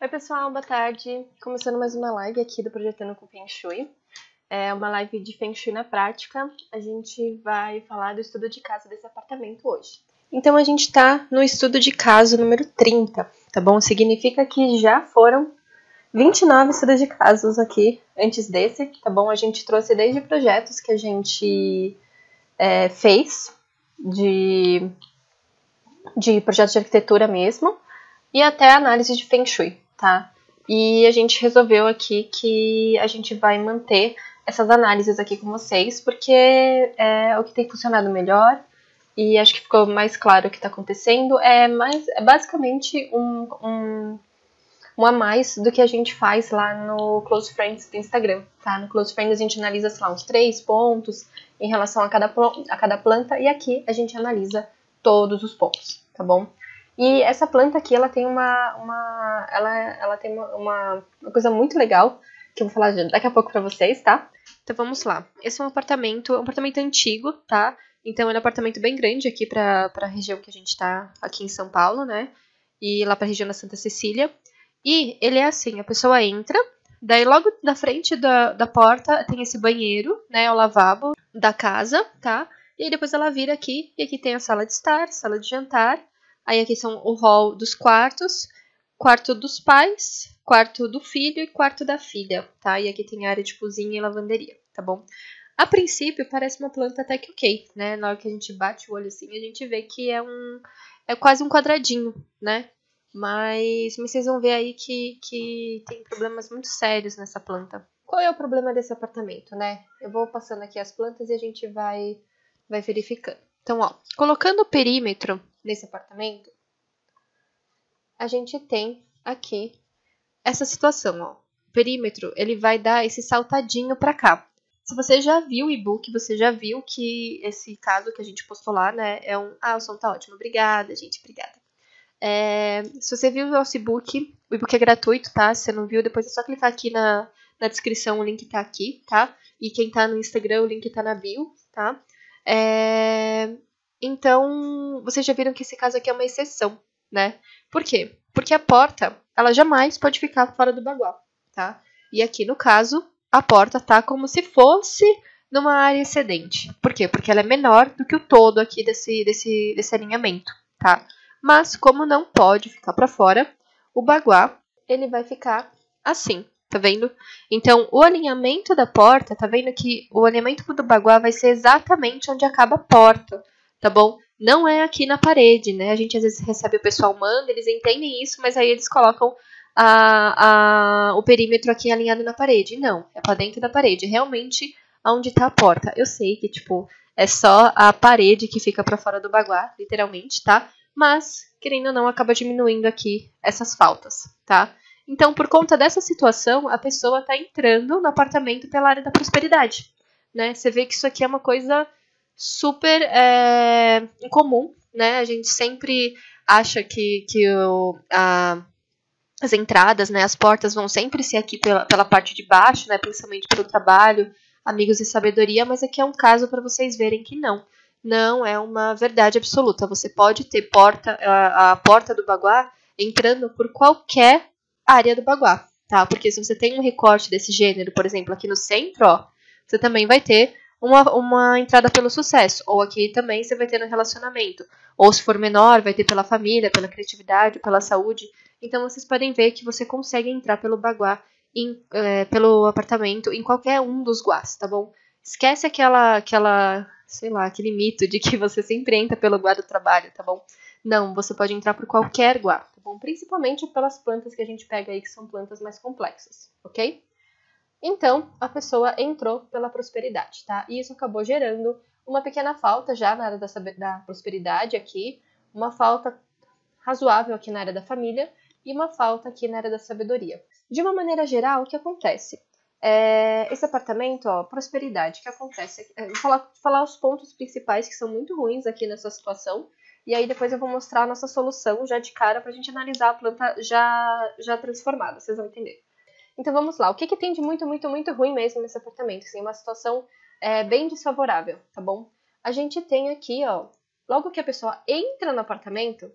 Oi pessoal, boa tarde. Começando mais uma live aqui do Projetando com Feng Shui. É uma live de Feng Shui na prática. A gente vai falar do estudo de casa desse apartamento hoje. Então a gente tá no estudo de caso número 30, tá bom? Significa que já foram 29 estudos de casos aqui antes desse, tá bom? A gente trouxe desde projetos que a gente fez, de projetos de arquitetura mesmo, e até análise de Feng Shui, tá? E a gente resolveu aqui que a gente vai manter essas análises aqui com vocês, porque é o que tem funcionado melhor, e acho que ficou mais claro o que está acontecendo. É basicamente um a mais do que a gente faz lá no Close Friends do Instagram, tá? No Close Friends a gente analisa, sei lá, uns 3 pontos em relação a cada planta, e aqui a gente analisa todos os pontos, tá bom? E essa planta aqui, ela tem ela tem uma coisa muito legal, que eu vou falar daqui a pouco pra vocês, tá? Então vamos lá. Esse é um apartamento antigo, tá? Então ele é um apartamento bem grande aqui pra região que a gente tá aqui em São Paulo, né? E lá pra região da Santa Cecília. E ele é assim, a pessoa entra, daí logo na frente da porta tem esse banheiro, né? O lavabo da casa, tá? E aí depois ela vira aqui, e aqui tem a sala de estar, sala de jantar. Aí aqui são o hall dos quartos, quarto dos pais, quarto do filho e quarto da filha, tá? E aqui tem área de cozinha e lavanderia, tá bom? A princípio parece uma planta até que ok, né? Na hora que a gente bate o olho assim, a gente vê que é quase um quadradinho, né? Mas vocês vão ver aí que tem problemas muito sérios nessa planta. Qual é o problema desse apartamento, né? Eu vou passando aqui as plantas e a gente vai verificando. Então, ó, colocando o perímetro nesse apartamento, a gente tem aqui essa situação, ó. O perímetro, ele vai dar esse saltadinho para cá. Se você já viu o e-book, você já viu que esse caso que a gente postou lá, né, é um... Ah, o som tá ótimo. Obrigada, gente, obrigada. Se você viu o nosso e-book é gratuito, tá? Se você não viu, depois é só clicar aqui na descrição, o link tá aqui, tá? E quem tá no Instagram, o link tá na bio, tá? Então, vocês já viram que esse caso aqui é uma exceção, né? Por quê? Porque a porta, ela jamais pode ficar fora do bagual, tá? E aqui, no caso, a porta tá como se fosse numa área excedente. Por quê? Porque ela é menor do que o todo aqui desse alinhamento, tá? Mas, como não pode ficar para fora, o baguá, ele vai ficar assim, tá vendo? Então, o alinhamento da porta, tá vendo que o alinhamento do baguá vai ser exatamente onde acaba a porta, tá bom? Não é aqui na parede, né? A gente às vezes recebe o pessoal manda, eles entendem isso, mas aí eles colocam o perímetro aqui alinhado na parede. Não, é para dentro da parede, realmente onde tá a porta. Eu sei que, tipo, é só a parede que fica para fora do baguá, literalmente, tá? Mas, querendo ou não, acaba diminuindo aqui essas faltas, tá? Então, por conta dessa situação, a pessoa está entrando no apartamento pela área da prosperidade, né? Você vê que isso aqui é uma coisa super incomum, né? A gente sempre acha que as entradas, né, as portas vão sempre ser aqui pela parte de baixo, né? Principalmente pelo trabalho, amigos e sabedoria, mas aqui é um caso para vocês verem que não. Não é uma verdade absoluta. Você pode ter a porta do baguá entrando por qualquer área do baguá, tá? Porque se você tem um recorte desse gênero, por exemplo, aqui no centro, ó, você também vai ter uma entrada pelo sucesso. Ou aqui também você vai ter no relacionamento. Ou se for menor, vai ter pela família, pela criatividade, pela saúde. Então vocês podem ver que você consegue entrar pelo baguá, pelo apartamento, em qualquer um dos guás, tá bom? Esquece sei lá, aquele mito de que você sempre entra pelo guá do trabalho, tá bom? Não, você pode entrar por qualquer guá, tá bom? Principalmente pelas plantas que a gente pega aí, que são plantas mais complexas, ok? Então, a pessoa entrou pela prosperidade, tá? E isso acabou gerando uma pequena falta já na área da prosperidade aqui, uma falta razoável aqui na área da família e uma falta aqui na área da sabedoria. De uma maneira geral, o que acontece? Esse apartamento, ó, prosperidade, o que acontece? Vou falar os pontos principais que são muito ruins aqui nessa situação, e aí depois eu vou mostrar a nossa solução já de cara pra gente analisar a planta já transformada, vocês vão entender. Então vamos lá, o que tem de muito, muito, muito ruim mesmo nesse apartamento? Assim, uma situação bem desfavorável, tá bom? A gente tem aqui, ó, logo que a pessoa entra no apartamento,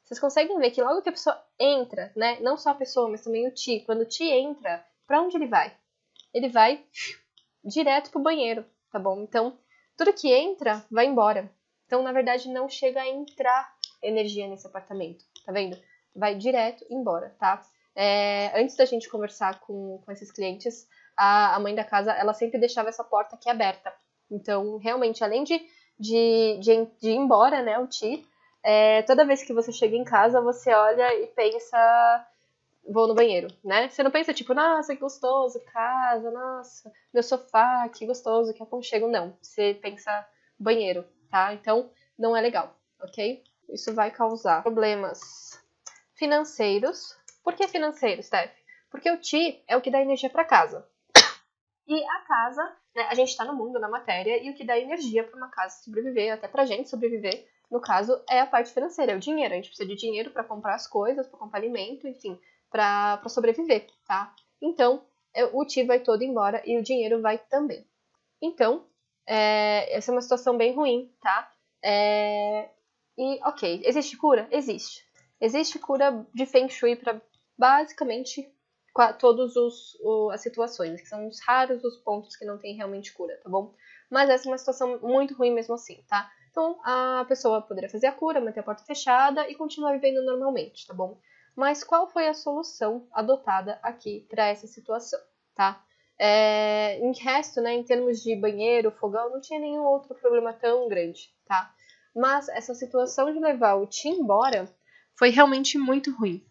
Vocês conseguem ver que logo que a pessoa entra, né? Não só a pessoa, mas também o Qi. Quando o Qi entra, pra onde ele vai? Ele vai direto pro banheiro, tá bom? Então, tudo que entra, vai embora. Então, na verdade, não chega a entrar energia nesse apartamento, tá vendo? Vai direto embora, tá? Antes da gente conversar com esses clientes, a mãe da casa, ela sempre deixava essa porta aqui aberta. Então, realmente, além de ir embora, né, o Qi, toda vez que você chega em casa, você olha e pensa, vou no banheiro, né? Você não pensa tipo, nossa, que gostoso, casa, nossa, meu sofá, que gostoso, que aconchego. Não, você pensa banheiro, tá? Então, não é legal, ok? Isso vai causar problemas financeiros. Por que financeiros, Steph? Porque o Qi é o que dá energia para casa. E a casa, né, a gente tá no mundo, na matéria, e o que dá energia para uma casa sobreviver, até pra gente sobreviver, no caso, é a parte financeira, é o dinheiro. A gente precisa de dinheiro para comprar as coisas, para comprar alimento, enfim, para sobreviver, tá? Então, o Qi vai todo embora e o dinheiro vai também. Então, essa é uma situação bem ruim, tá? E, ok, existe cura? Existe. Existe cura de Feng Shui para basicamente todas as situações, que são os raros os pontos que não tem realmente cura, tá bom? Mas essa é uma situação muito ruim mesmo assim, tá? Então, a pessoa poderia fazer a cura, manter a porta fechada e continuar vivendo normalmente, tá bom? Mas qual foi a solução adotada aqui para essa situação, tá? Em resto, né, em termos de banheiro, fogão, não tinha nenhum outro problema tão grande, tá? Mas essa situação de levar o Qi embora foi realmente muito ruim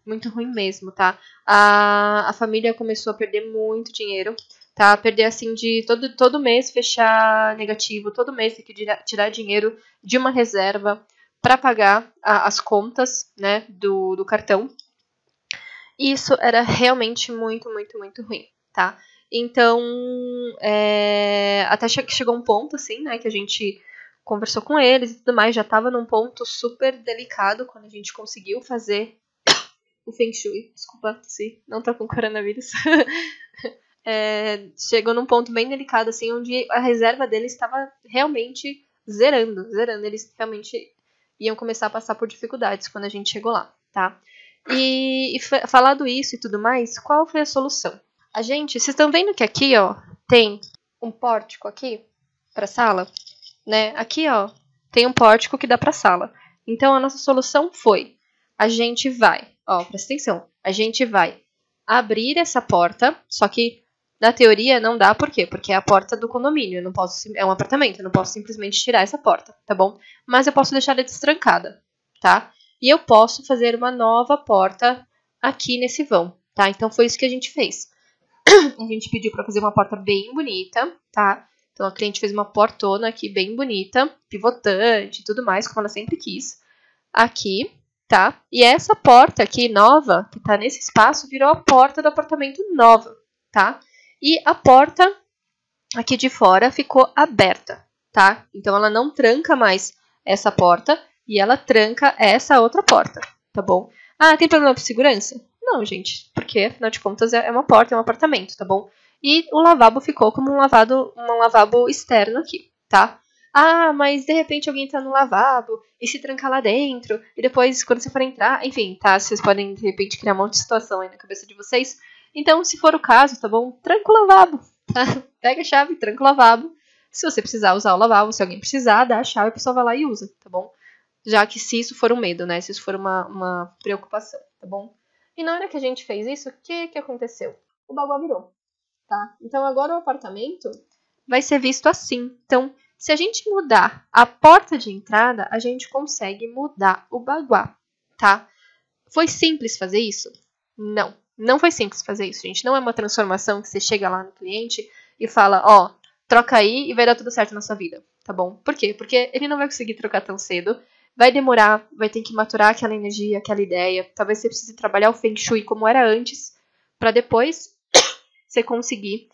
mesmo, tá? A família começou a perder muito dinheiro, tá? Perder assim de todo mês fechar negativo, todo mês ter que tirar dinheiro de uma reserva para pagar as contas, né, do cartão. Isso era realmente muito ruim, tá? Então, até chegou um ponto, assim, né, que a gente conversou com eles e tudo mais, já tava num ponto super delicado quando a gente conseguiu fazer o Feng Shui. Desculpa se não tô com coronavírus. Chegou num ponto bem delicado, assim, onde a reserva deles estava realmente zerando. Eles realmente iam começar a passar por dificuldades quando a gente chegou lá, tá? E falado isso e tudo mais, qual foi a solução? Vocês estão vendo que aqui, ó, tem um pórtico aqui pra sala, né? Aqui, ó, tem um pórtico que dá pra sala. Então, a nossa solução foi, a gente vai, ó, presta atenção, a gente vai abrir essa porta, só que na teoria não dá, por quê? Porque é a porta do condomínio, eu não posso, é um apartamento, eu não posso simplesmente tirar essa porta, tá bom? Mas eu posso deixar ela destrancada, tá? E eu posso fazer uma nova porta aqui nesse vão, tá? Então foi isso que a gente fez. A gente pediu para fazer uma porta bem bonita, tá? Então a cliente fez uma portona aqui bem bonita, pivotante e tudo mais, como ela sempre quis. Aqui, tá? E essa porta aqui nova, que tá nesse espaço, virou a porta do apartamento nova, tá? E a porta aqui de fora ficou aberta, tá? Então ela não tranca mais essa porta e ela tranca essa outra porta, tá bom? Ah, tem problema de segurança? Não, gente, porque afinal de contas é uma porta, é um apartamento, tá bom? E o lavabo ficou como um lavabo externo aqui, tá? Ah, mas de repente alguém tá no lavabo e se trancar lá dentro, e depois quando você for entrar, enfim, tá? Vocês podem de repente criar um monte de situação aí na cabeça de vocês. Então, se for o caso, tá bom? Tranca o lavabo, tá? Pega a chave, tranca o lavabo. Se você precisar usar o lavabo, se alguém precisar, dá a chave, a pessoa vai lá e usa, tá bom? Já que se isso for um medo, né? Se isso for uma preocupação, tá bom? E na hora que a gente fez isso, o que aconteceu? O baguá virou, tá? Então agora o apartamento vai ser visto assim. Então, se a gente mudar a porta de entrada, a gente consegue mudar o baguá, tá? Foi simples fazer isso? Não. Não foi simples fazer isso, gente. Não é uma transformação que você chega lá no cliente e fala, ó, troca aí e vai dar tudo certo na sua vida, tá bom? Por quê? Porque ele não vai conseguir trocar tão cedo. Vai demorar, vai ter que maturar aquela energia, aquela ideia. Talvez você precise trabalhar o Feng Shui como era antes, para depois você conseguir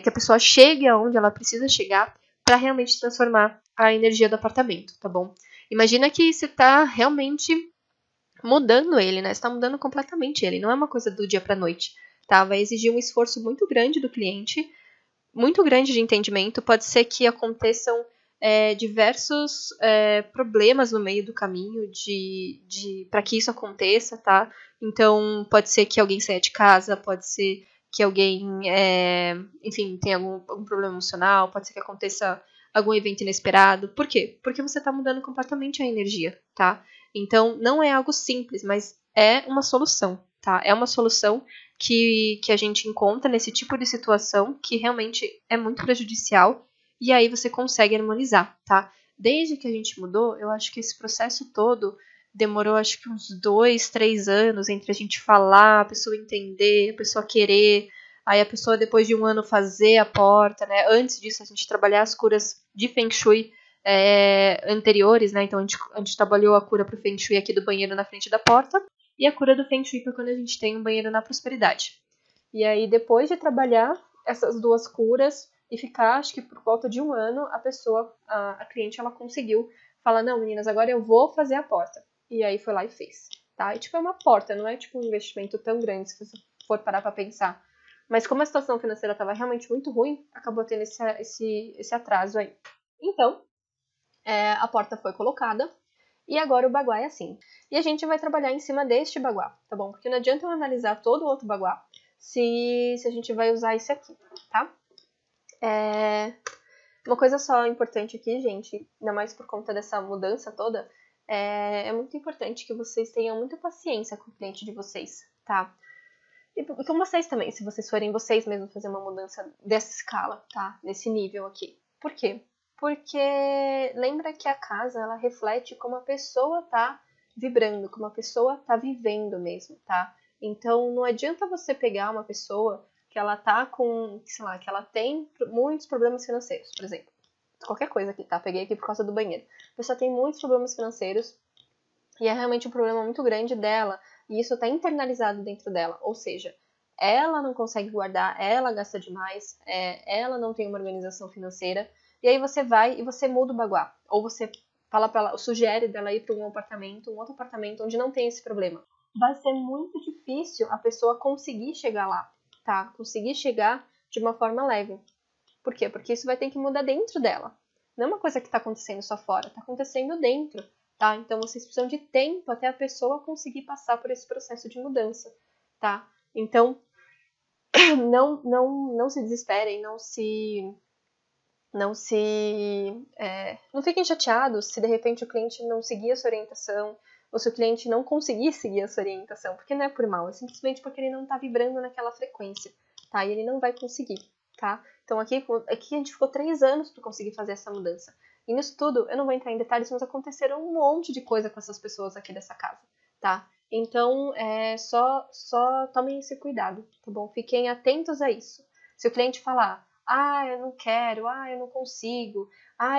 que a pessoa chegue aonde ela precisa chegar para realmente transformar a energia do apartamento, tá bom? Imagina que você tá realmente mudando ele, né? Você tá mudando completamente ele. Não é uma coisa do dia pra noite, tá? Vai exigir um esforço muito grande do cliente, muito grande de entendimento. Pode ser que aconteçam diversos problemas no meio do caminho para que isso aconteça, tá? Então, pode ser que alguém saia de casa, pode ser que alguém, enfim, tenha algum problema emocional, pode ser que aconteça algum evento inesperado. Por quê? Porque você está mudando completamente a energia, tá? Então, não é algo simples, mas é uma solução, tá? É uma solução que a gente encontra nesse tipo de situação que realmente é muito prejudicial e aí você consegue harmonizar, tá? Desde que a gente mudou, eu acho que esse processo todo demorou acho que uns 2, 3 anos entre a gente falar, a pessoa entender, a pessoa querer, aí a pessoa depois de um ano fazer a porta, né? Antes disso a gente trabalhar as curas de Feng Shui anteriores, né? Então a gente trabalhou a cura pro Feng Shui aqui do banheiro na frente da porta e a cura do Feng Shui para quando a gente tem um banheiro na prosperidade. E aí depois de trabalhar essas duas curas e ficar, acho que por volta de um ano, a cliente, ela conseguiu falar, não, meninas, agora eu vou fazer a porta. E aí foi lá e fez, tá? E tipo, é uma porta, não é tipo um investimento tão grande se você for parar pra pensar. Mas como a situação financeira estava realmente muito ruim, acabou tendo esse atraso aí. Então, a porta foi colocada e agora o baguá é assim. E a gente vai trabalhar em cima deste baguá, tá bom? Porque não adianta eu analisar todo o outro baguá se a gente vai usar esse aqui, tá? Uma coisa só importante aqui, gente, ainda mais por conta dessa mudança toda, é muito importante que vocês tenham muita paciência com o cliente de vocês, tá? E com vocês também, se vocês forem vocês mesmos fazer uma mudança dessa escala, tá? Nesse nível aqui. Por quê? Porque lembra que a casa, ela reflete como a pessoa tá vibrando, como a pessoa tá vivendo mesmo, tá? Então, não adianta você pegar uma pessoa que ela tá com, sei lá, que ela tem muitos problemas financeiros, por exemplo. Qualquer coisa aqui, tá? Peguei aqui por causa do banheiro. A pessoa tem muitos problemas financeiros e é realmente um problema muito grande dela e isso tá internalizado dentro dela. Ou seja, ela não consegue guardar, ela gasta demais, ela não tem uma organização financeira. E aí você vai e você muda o baguá. Ou você fala para ela, sugere dela ir para um outro apartamento onde não tem esse problema. Vai ser muito difícil a pessoa conseguir chegar lá, tá? Conseguir chegar de uma forma leve. Por quê? Porque isso vai ter que mudar dentro dela. Não é uma coisa que está acontecendo só fora, está acontecendo dentro, tá? Então vocês precisam de tempo até a pessoa conseguir passar por esse processo de mudança, tá? Então não se desesperem, não fiquem chateados se de repente o cliente não seguir a sua orientação ou se o cliente não conseguir seguir a sua orientação, porque não é por mal, é simplesmente porque ele não está vibrando naquela frequência, tá? E ele não vai conseguir, tá? Então aqui a gente ficou 3 anos para conseguir fazer essa mudança. E nisso tudo, eu não vou entrar em detalhes, mas aconteceram um monte de coisa com essas pessoas aqui dessa casa, tá? Então, só tomem esse cuidado, tá bom? Fiquem atentos a isso. Se o cliente falar, eu não quero, eu não consigo,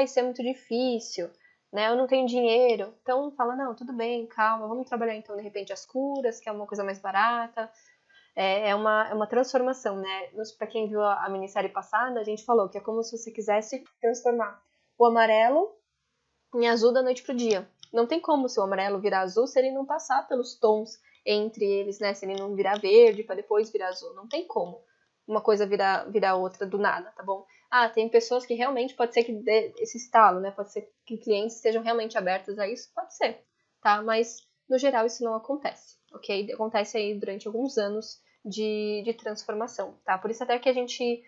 isso é muito difícil, né? Eu não tenho dinheiro. Então fala, não, tudo bem, calma, vamos trabalhar então de repente as curas, que é uma coisa mais barata. É uma transformação, né? Para quem viu a minissérie passada, a gente falou que é como se você quisesse transformar o amarelo em azul da noite pro dia. Não tem como se o amarelo virar azul se ele não passar pelos tons entre eles, né? Se ele não virar verde para depois virar azul. Não tem como uma coisa virar outra do nada, tá bom? Tem pessoas que realmente pode ser que dê esse estalo, né? Pode ser que clientes estejam realmente abertos a isso, pode ser, tá? Mas no geral isso não acontece, ok? Acontece aí durante alguns anos de transformação, tá? Por isso até que a gente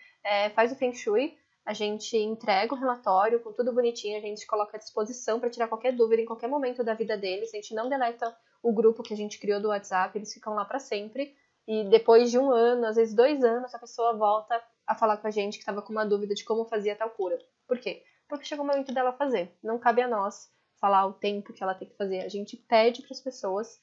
faz o Feng Shui, a gente entrega o relatório com tudo bonitinho, a gente coloca à disposição para tirar qualquer dúvida em qualquer momento da vida deles, a gente não deleta o grupo que a gente criou do WhatsApp, eles ficam lá para sempre. E depois de 1 ano, às vezes 2 anos, a pessoa volta a falar com a gente que estava com uma dúvida de como fazia tal cura. Por quê? Porque chegou o momento dela fazer. Não cabe a nós falar o tempo que ela tem que fazer. A gente pede para as pessoas,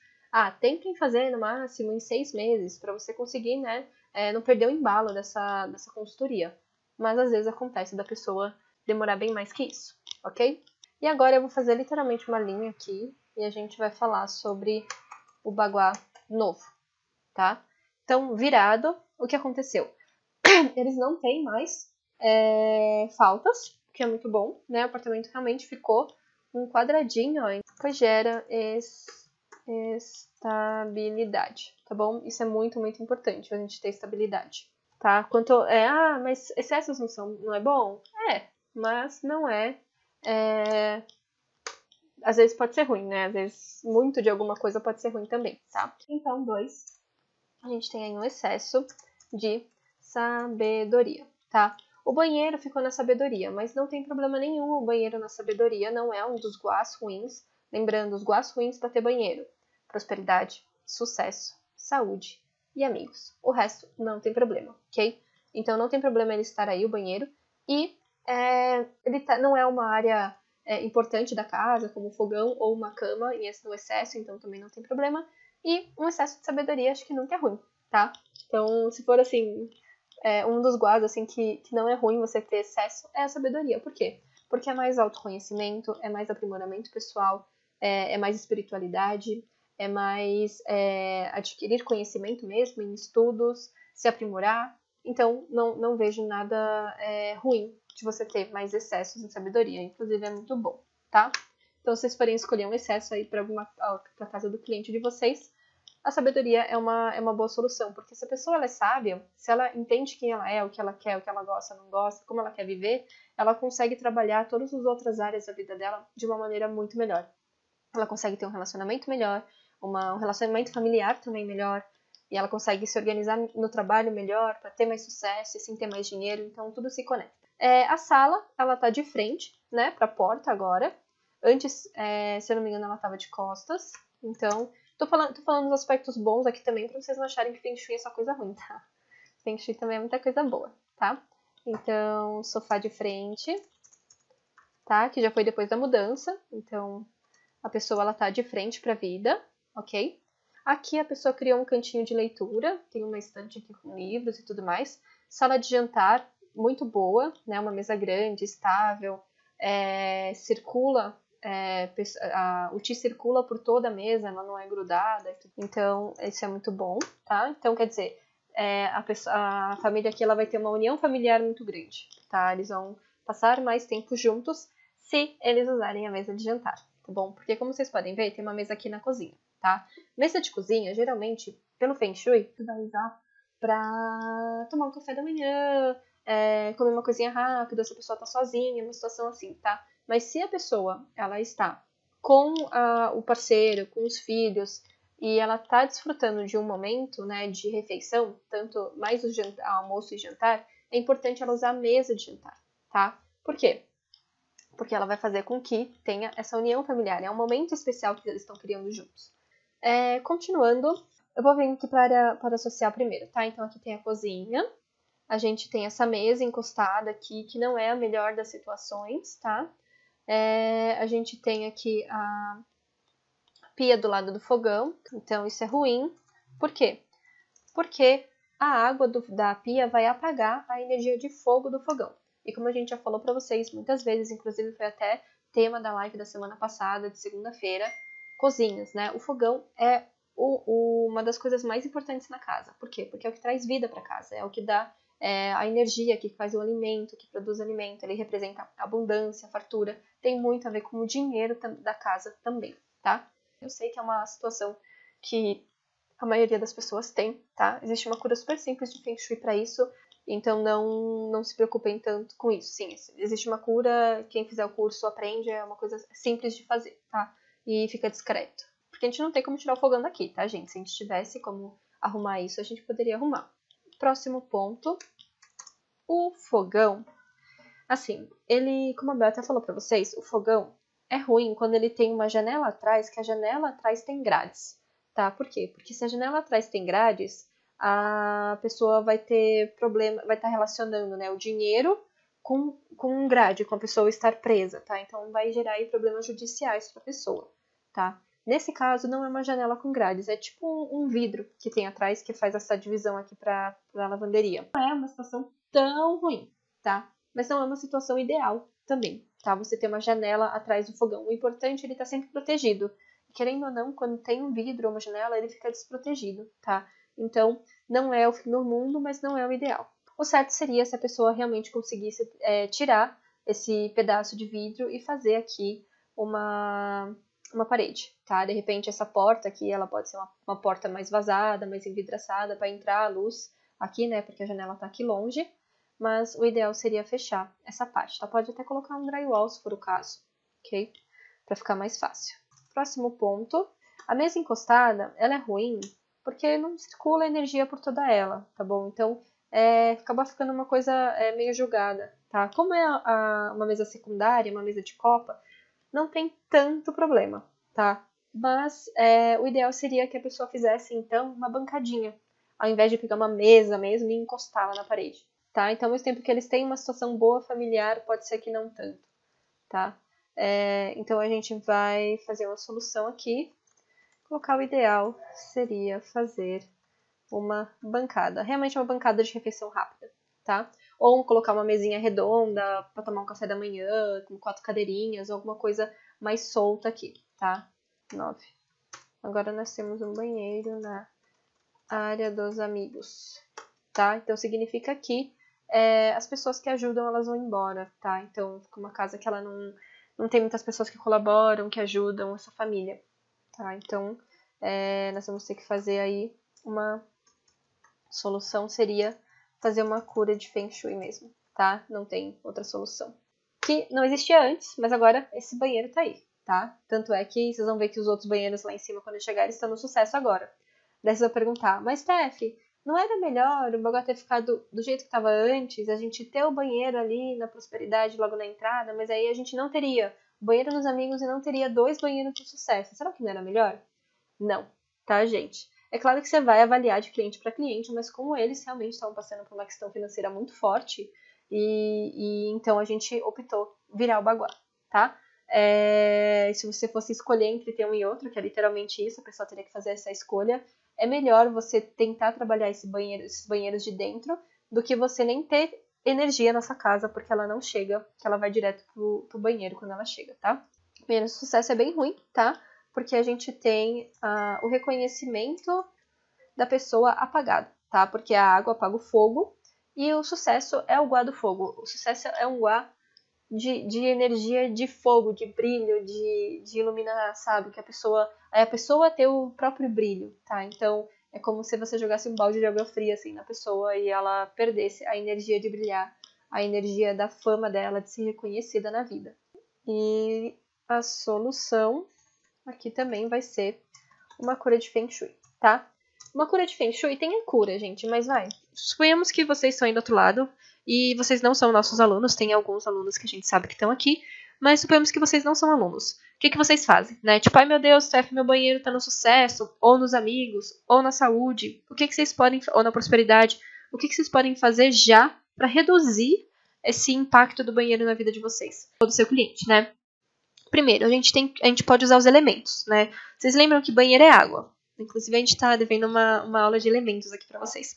tentem fazer no máximo em 6 meses, para você conseguir, né, não perder o embalo dessa consultoria. Mas às vezes acontece da pessoa demorar bem mais que isso, ok? E agora eu vou fazer literalmente uma linha aqui e a gente vai falar sobre o baguá novo, tá? Então, virado, o que aconteceu? Eles não têm mais faltas, o que é muito bom, né? O apartamento realmente ficou um quadradinho, ó, pois gera estabilidade, tá bom? Isso é muito, muito importante, a gente ter estabilidade, tá? Mas excessos não é bom? Mas não é às vezes pode ser ruim, né? Às vezes muito de alguma coisa pode ser ruim também, tá? Então, 2, a gente tem aí um excesso de sabedoria, tá? O banheiro ficou na sabedoria, mas não tem problema nenhum o banheiro na sabedoria, não é um dos guás ruins. Lembrando, os guás ruins para ter banheiro: prosperidade, sucesso, saúde e amigos. O resto não tem problema, ok? Então não tem problema ele estar aí, o banheiro, e não é uma área importante da casa, como um fogão ou uma cama, no excesso, então também não tem problema. E um excesso de sabedoria acho que nunca é ruim, tá? Então, se for assim, um dos guardas assim, que não é ruim você ter excesso é a sabedoria. Por quê? Porque é mais autoconhecimento, é mais aprimoramento pessoal, é mais espiritualidade, é mais adquirir conhecimento mesmo em estudos, se aprimorar. Então, não vejo nada ruim de você ter mais excessos em sabedoria. Inclusive, é muito bom, tá? Então, se vocês forem escolher um excesso aí para a casa do cliente de vocês, a sabedoria é uma boa solução, porque se a pessoa ela é sábia, se ela entende quem ela é, o que ela quer, o que ela gosta, não gosta, como ela quer viver, ela consegue trabalhar todas as outras áreas da vida dela de uma maneira muito melhor. Ela consegue ter um relacionamento melhor, um relacionamento familiar também melhor, e ela consegue se organizar no trabalho melhor para ter mais sucesso e assim ter mais dinheiro, então tudo se conecta. A sala, ela tá de frente, né, para a porta agora. Antes, se eu não me engano, ela estava de costas, então tô falando dos aspectos bons aqui também, pra vocês não acharem que Feng Shui é só coisa ruim, tá? Feng Shui também é muita coisa boa, tá? Então, sofá de frente, tá? Que já foi depois da mudança. Então, a pessoa, ela tá de frente pra vida, ok? Aqui a pessoa criou um cantinho de leitura, tem uma estante aqui com livros e tudo mais. Sala de jantar, muito boa, né? Uma mesa grande, estável, circula o Ti circula por toda a mesa, ela não é grudada, então isso é muito bom, tá? Então, quer dizer, a família aqui ela vai ter uma união familiar muito grande, tá? Eles vão passar mais tempo juntos se eles usarem a mesa de jantar, tá bom? Porque como vocês podem ver, tem uma mesa aqui na cozinha, tá? Mesa de cozinha, geralmente, pelo Feng Shui, você vai usar pra tomar um café da manhã, comer uma coisinha rápida, se a pessoa tá sozinha, uma situação assim, tá? Mas se a pessoa ela está com o parceiro, com os filhos, e ela está desfrutando de um momento, né, de refeição, tanto mais o almoço e jantar, é importante ela usar a mesa de jantar, tá? Por quê? Porque ela vai fazer com que tenha essa união familiar. É um momento especial que eles estão criando juntos. Continuando, eu vou vir aqui para a área social primeiro, tá? Então aqui tem a cozinha. A gente tem essa mesa encostada aqui, que não é a melhor das situações, tá? A gente tem aqui a pia do lado do fogão, então isso é ruim. Por quê? Porque a água da pia vai apagar a energia de fogo do fogão. E como a gente já falou para vocês muitas vezes, inclusive foi até tema da live da semana passada, de segunda-feira, cozinhas, né? O fogão é uma das coisas mais importantes na casa. Por quê? Porque é o que traz vida para casa, é o que dá a energia, que faz o alimento, que produz alimento, ele representa abundância, fartura, tem muito a ver com o dinheiro da casa também, tá? Eu sei que é uma situação que a maioria das pessoas tem, tá? Existe uma cura super simples de Feng Shui para isso, então não se preocupem tanto com isso. Sim, existe uma cura, quem fizer o curso aprende, é uma coisa simples de fazer, tá? E fica discreto. Porque a gente não tem como tirar o fogão daqui, tá, gente? Se a gente tivesse como arrumar isso, a gente poderia arrumar. Próximo ponto, o fogão. Assim, como a Bel até falou pra vocês, o fogão é ruim quando ele tem uma janela atrás, que a janela atrás tem grades, tá? Por quê? Porque se a janela atrás tem grades, a pessoa vai ter problema, vai estar relacionando, né, o dinheiro com grade, com a pessoa estar presa, tá? Então vai gerar aí problemas judiciais para a pessoa, tá? Nesse caso, não é uma janela com grades, é tipo um vidro que tem atrás que faz essa divisão aqui para a lavanderia. Não é uma situação tão ruim, tá? Mas não é uma situação ideal também, tá? Você ter uma janela atrás do fogão. O importante é ele estar sempre protegido. Querendo ou não, quando tem um vidro ou uma janela, ele fica desprotegido, tá? Então, não é o fim do mundo, mas não é o ideal. O certo seria se a pessoa realmente conseguisse tirar esse pedaço de vidro e fazer aqui uma parede, tá? De repente, essa porta aqui, ela pode ser uma porta mais vazada, mais envidraçada, para entrar a luz aqui, né? Porque a janela tá aqui longe. mas o ideal seria fechar essa parte, tá? Pode até colocar um drywall se for o caso, ok? Para ficar mais fácil. Próximo ponto, a mesa encostada, ela é ruim porque não circula energia por toda ela, tá bom? Então, acaba ficando uma coisa meio jogada, tá? Como é uma mesa secundária, uma mesa de copa, não tem tanto problema, tá? Mas o ideal seria que a pessoa fizesse, então, uma bancadinha, ao invés de pegar uma mesa mesmo e encostá-la na parede, tá? Então, ao mesmo tempo que eles têm uma situação boa familiar, pode ser que não tanto, tá? Então, a gente vai fazer uma solução aqui. Colocar o ideal seria fazer uma bancada, realmente uma bancada de refeição rápida, tá? Ou colocar uma mesinha redonda para tomar um café da manhã, com 4 cadeirinhas, ou alguma coisa mais solta aqui, tá? 9. Agora nós temos um banheiro na área dos amigos, tá? Então significa que as pessoas que ajudam, elas vão embora, tá? Então fica uma casa que ela não tem muitas pessoas que colaboram, que ajudam essa família, tá? Então nós vamos ter que fazer aí uma solução, seria fazer uma cura de Feng Shui mesmo, tá? Não tem outra solução. Que não existia antes, mas agora esse banheiro tá aí, tá? Tanto é que vocês vão ver que os outros banheiros lá em cima, quando chegarem, estão no sucesso agora. Daí vocês vão perguntar, mas Steph, não era melhor o bagulho ter ficado do jeito que estava antes, a gente ter o banheiro ali na Prosperidade logo na entrada, mas aí a gente não teria o banheiro dos amigos e não teria 2 banheiros de sucesso. Será que não era melhor? Não, tá, gente? É claro que você vai avaliar de cliente para cliente, mas como eles realmente estavam passando por uma questão financeira muito forte, e então a gente optou virar o baguá, tá? Se você fosse escolher entre ter um e outro, que é literalmente isso, a pessoa teria que fazer essa escolha, é melhor você tentar trabalhar esses banheiros de dentro do que você nem ter energia nessa casa, porque ela não chega, que ela vai direto pro banheiro quando ela chega, tá? O banheiro de sucesso é bem ruim, tá? Porque a gente tem o reconhecimento da pessoa apagado, tá? Porque a água apaga o fogo e o sucesso é o guá do fogo. O sucesso é um guá de energia de fogo, de brilho, de iluminar, sabe? Que a pessoa ter o próprio brilho, tá? Então é como se você jogasse um balde de água fria assim na pessoa e ela perdesse a energia de brilhar, a energia da fama dela, de ser reconhecida na vida. E a solução aqui também vai ser uma cura de Feng Shui, tá? Uma cura de Feng Shui tem a cura, gente, mas vai. Suponhamos que vocês estão aí do outro lado e vocês não são nossos alunos, tem alguns alunos que a gente sabe que estão aqui, mas suponhamos que vocês não são alunos. O que vocês fazem, né? Tipo, ai meu Deus, Steph, meu banheiro tá no sucesso, ou nos amigos, ou na saúde. O que vocês podem, ou na prosperidade, o que vocês podem fazer já para reduzir esse impacto do banheiro na vida de vocês, ou do seu cliente, né? Primeiro, a gente pode usar os elementos, né? Vocês lembram que banheiro é água. Inclusive, a gente está devendo uma aula de elementos aqui para vocês.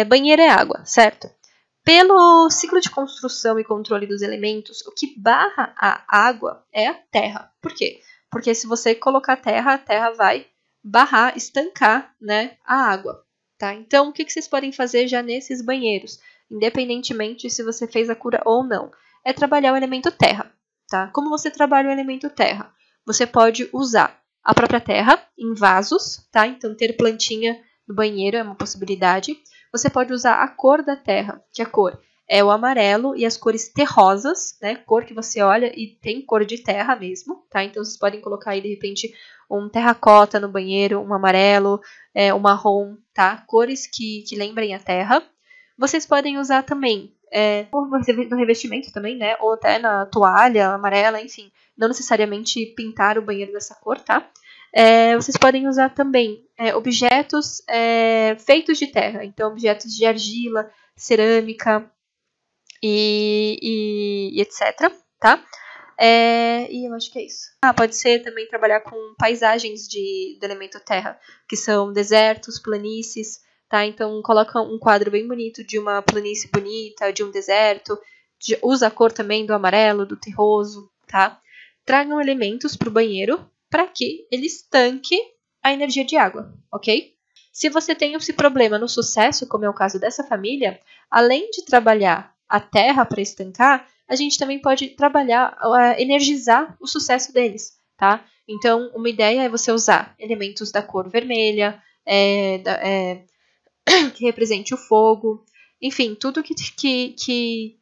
Banheiro é água, certo? Pelo ciclo de construção e controle dos elementos, o que barra a água é a terra. Por quê? Porque se você colocar terra, a terra vai barrar, estancar, né, a água. Tá? Então, o que vocês podem fazer já nesses banheiros, independentemente se você fez a cura ou não? É trabalhar o elemento terra. Tá? Como você trabalha o elemento terra? Você pode usar a própria terra em vasos, tá? Então ter plantinha no banheiro é uma possibilidade. Você pode usar a cor da terra, que a cor é o amarelo e as cores terrosas, né? Cor que você olha e tem cor de terra mesmo, tá? Então vocês podem colocar aí de repente um terracota no banheiro, um amarelo, um marrom, tá? Cores que lembrem a terra. Vocês podem usar também no revestimento também, né? Ou até na toalha amarela, enfim. Não necessariamente pintar o banheiro dessa cor, tá? Vocês podem usar também objetos feitos de terra. Então, objetos de argila, cerâmica e etc, tá? E eu acho que é isso. Pode ser também trabalhar com paisagens do elemento terra, que são desertos, planícies, tá? Então, coloca um quadro bem bonito de uma planície bonita, de um deserto. Usa a cor também do amarelo, do terroso, tá? Tragam elementos para o banheiro para que ele estanque a energia de água, ok? Se você tem esse problema no sucesso, como é o caso dessa família, além de trabalhar a terra para estancar, a gente também pode trabalhar, energizar o sucesso deles, tá? Então, uma ideia é você usar elementos da cor vermelha, que represente o fogo, Enfim, tudo que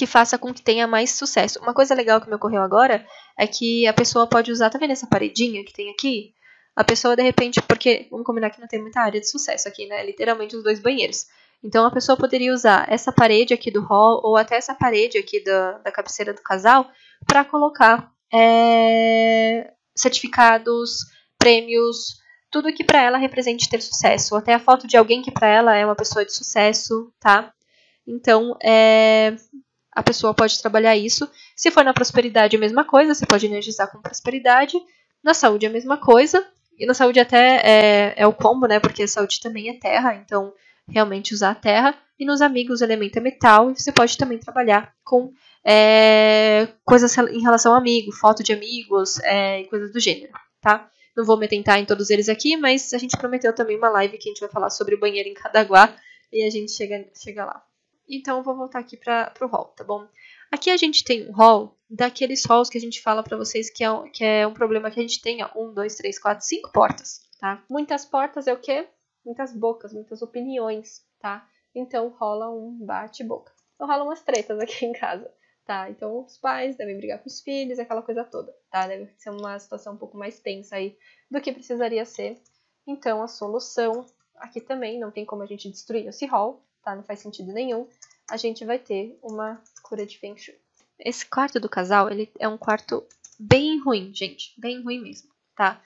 faça com que tenha mais sucesso. Uma coisa legal que me ocorreu agora é que a pessoa pode usar, tá vendo essa paredinha que tem aqui? A pessoa, de repente, porque, vamos combinar que não tem muita área de sucesso aqui, né? Literalmente os 2 banheiros. Então, a pessoa poderia usar essa parede aqui do hall, ou até essa parede aqui da cabeceira do casal, para colocar certificados, prêmios, tudo que para ela represente ter sucesso. Ou até a foto de alguém que para ela é uma pessoa de sucesso, tá? Então, a pessoa pode trabalhar isso. Se for na prosperidade, a mesma coisa. Você pode energizar com prosperidade. Na saúde, a mesma coisa. E na saúde até é o combo, né? Porque a saúde também é terra. Então, realmente usar a terra. E nos amigos, o elemento é metal. E você pode também trabalhar com coisas em relação ao amigo. Foto de amigos e coisas do gênero, tá? Não vou me atentar em todos eles aqui. Mas a gente prometeu também uma live que a gente vai falar sobre o banheiro em Cadaguá. E a gente chega lá. Então, eu vou voltar aqui para o hall, tá bom? Aqui a gente tem um hall daqueles halls que a gente fala para vocês que é um problema que a gente tem. 1, 2, 3, 4, 5 portas, tá? Muitas portas é o quê? Muitas bocas, muitas opiniões, tá? Então, rola um bate-boca. Então, rola umas tretas aqui em casa, tá? Então, os pais devem brigar com os filhos, aquela coisa toda, tá? Deve ser uma situação um pouco mais tensa aí do que precisaria ser. Então, a solução aqui também, não tem como a gente destruir esse hall, tá? Não faz sentido nenhum. A gente vai ter uma cura de Feng Shui. Esse quarto do casal, ele é um quarto bem ruim, gente. Bem ruim mesmo, tá?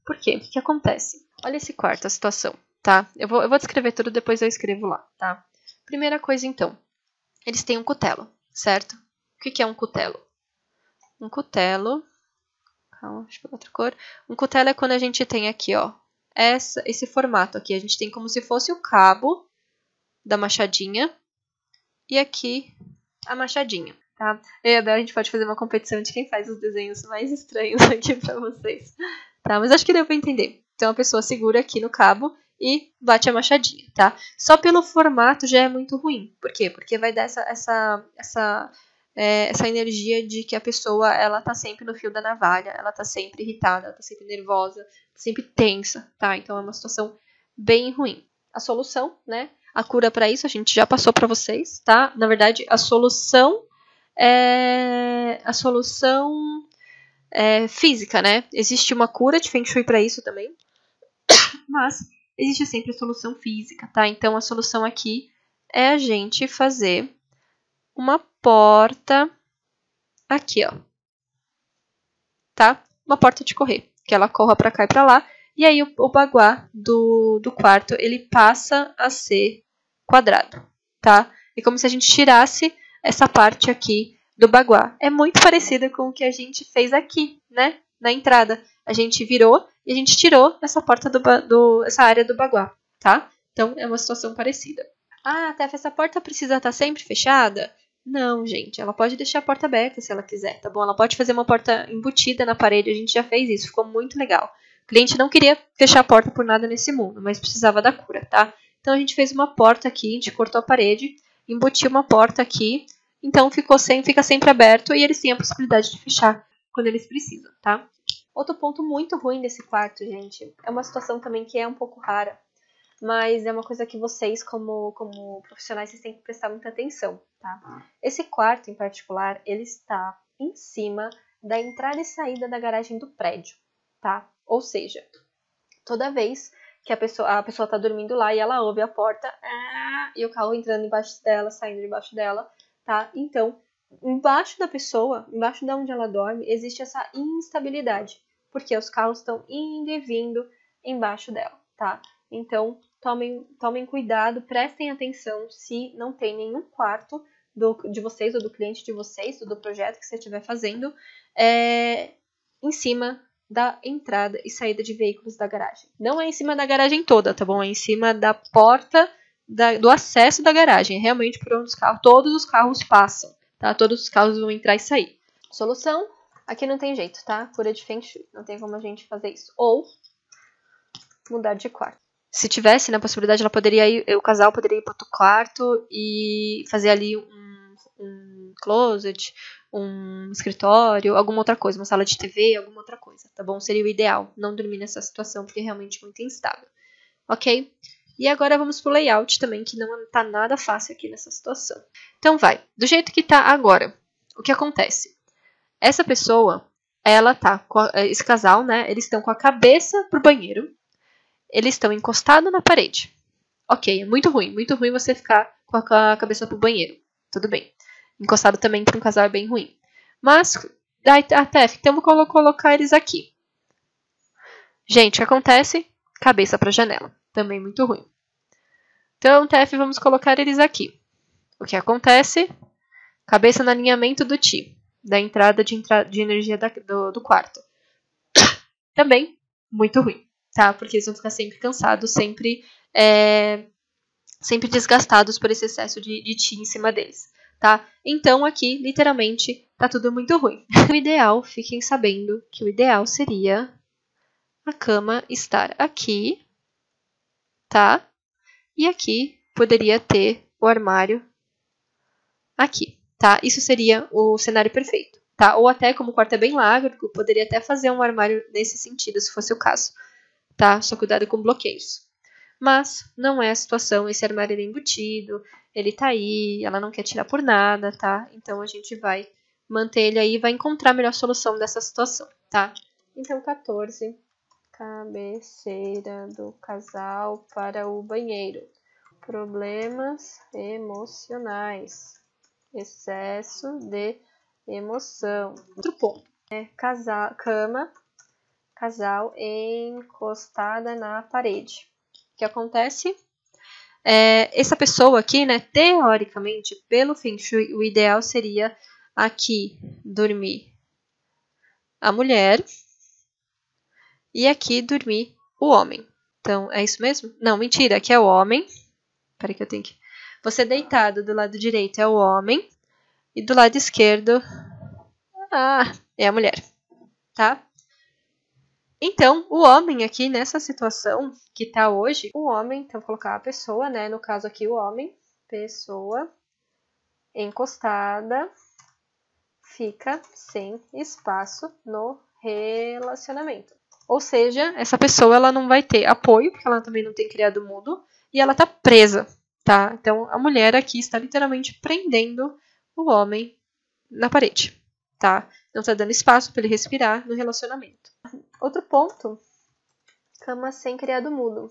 Por quê? O que acontece? Olha esse quarto, a situação, tá? Eu vou descrever tudo, depois eu escrevo lá, tá? Primeira coisa, então. Eles têm um cutelo, certo? O que é um cutelo? Um cutelo... Calma, deixa eu pegar outra cor. Um cutelo é quando a gente tem aqui, ó. Esse formato aqui. A gente tem como se fosse o cabo da machadinha e aqui a machadinha, tá? E agora a gente pode fazer uma competição de quem faz os desenhos mais estranhos aqui pra vocês, tá? Mas acho que deu pra entender. Então a pessoa segura aqui no cabo e bate a machadinha, tá? Só pelo formato já é muito ruim. Por quê? Porque vai dar essa energia de que a pessoa, ela tá sempre no fio da navalha, ela tá sempre irritada, ela tá sempre nervosa, sempre tensa, tá? Então é uma situação bem ruim. A solução, né? A cura para isso a gente já passou para vocês, tá? Na verdade, a solução é física, né? Existe uma cura de Feng Shui para isso também, mas existe sempre a solução física, tá? Então, a solução aqui é a gente fazer uma porta aqui, ó, tá? Uma porta de correr, que ela corra para cá e para lá, e aí o baguá do quarto, ele passa a ser quadrado, tá? É como se a gente tirasse essa parte aqui do baguá. É muito parecida com o que a gente fez aqui, né? Na entrada. A gente virou e a gente tirou essa porta essa área do baguá, tá? Então, é uma situação parecida. Ah, Tef, essa porta precisa estar sempre fechada? Não, gente. Ela pode deixar a porta aberta se ela quiser, tá bom? Ela pode fazer uma porta embutida na parede. A gente já fez isso. Ficou muito legal. O cliente não queria fechar a porta por nada nesse mundo, mas precisava da cura, tá? Então, a gente fez uma porta aqui. A gente cortou a parede, embutiu uma porta aqui. Então, fica sempre aberto e eles têm a possibilidade de fechar quando eles precisam, tá? Outro ponto muito ruim desse quarto, gente, é uma situação também que é um pouco rara, mas é uma coisa que vocês, como profissionais, vocês têm que prestar muita atenção, tá? Esse quarto, em particular, ele está em cima da entrada e saída da garagem do prédio, tá? Ou seja, toda vez que a pessoa tá dormindo lá e ela ouve a porta e o carro entrando embaixo dela, saindo debaixo dela, tá? Então, embaixo da pessoa, embaixo de onde ela dorme, existe essa instabilidade, porque os carros estão indo e vindo embaixo dela, tá? Então, tomem cuidado, prestem atenção se não tem nenhum quarto de vocês ou do cliente de vocês, ou do projeto que você estiver fazendo, em cima da entrada e saída de veículos da garagem. Não é em cima da garagem toda, tá bom? É em cima da porta do acesso da garagem. É realmente por onde todos os carros passam, tá? Todos os carros vão entrar e sair. Solução? Aqui não tem jeito, tá? Cura de Feng Shui. Não tem como a gente fazer isso. Ou mudar de quarto. Se tivesse, na possibilidade, o casal poderia ir para outro quarto e fazer ali um closet, um escritório, alguma outra coisa, uma sala de TV, alguma outra coisa, tá bom? Seria o ideal não dormir nessa situação, porque é realmente muito instável, ok? E agora vamos pro layout também, que não tá nada fácil aqui nessa situação. Então vai, do jeito que tá agora, o que acontece? Essa pessoa, ela tá com esse casal, né? Eles estão com a cabeça pro banheiro. Eles estão encostados na parede. Ok, é muito ruim você ficar com a cabeça pro banheiro. Tudo bem. Encostado também para um casal é bem ruim. Mas, até, então vou colocar eles aqui. Gente, o que acontece? Cabeça pra janela. Também muito ruim. Então, TF, vamos colocar eles aqui. O que acontece? Cabeça no alinhamento do Ti, da entrada de energia do quarto. Também muito ruim, tá? Porque eles vão ficar sempre cansados, sempre desgastados por esse excesso de Ti em cima deles, tá? Então, aqui, literalmente, tá tudo muito ruim. O ideal, fiquem sabendo que o ideal seria a cama estar aqui, tá? E aqui poderia ter o armário aqui, tá? Isso seria o cenário perfeito, tá? Ou até, como o quarto é bem largo, poderia até fazer um armário nesse sentido, se fosse o caso, tá? Só cuidado com bloqueios. Mas não é a situação, esse armário é embutido, ele tá aí, ela não quer tirar por nada, tá? Então a gente vai manter ele aí e vai encontrar a melhor solução dessa situação, tá? Então, 14, cabeceira do casal para o banheiro. Problemas emocionais. Excesso de emoção. Outro ponto. Cama, casal encostada na parede. O que acontece? Essa pessoa aqui, né, teoricamente, pelo Feng Shui, o ideal seria aqui dormir a mulher e aqui dormir o homem. Então, é isso mesmo? Não, mentira, aqui é o homem. Peraí que eu tenho que... Você deitado do lado direito é o homem e do lado esquerdo é a mulher, tá? Então, o homem aqui, nessa situação que tá hoje, o homem, então vou colocar a pessoa, né? No caso aqui, o homem, pessoa encostada, fica sem espaço no relacionamento. Ou seja, essa pessoa ela não vai ter apoio, porque ela também não tem criado mudo, e ela tá presa, tá? Então, a mulher aqui está literalmente prendendo o homem na parede, tá? Não tá dando espaço para ele respirar no relacionamento. Outro ponto, cama sem criado mudo.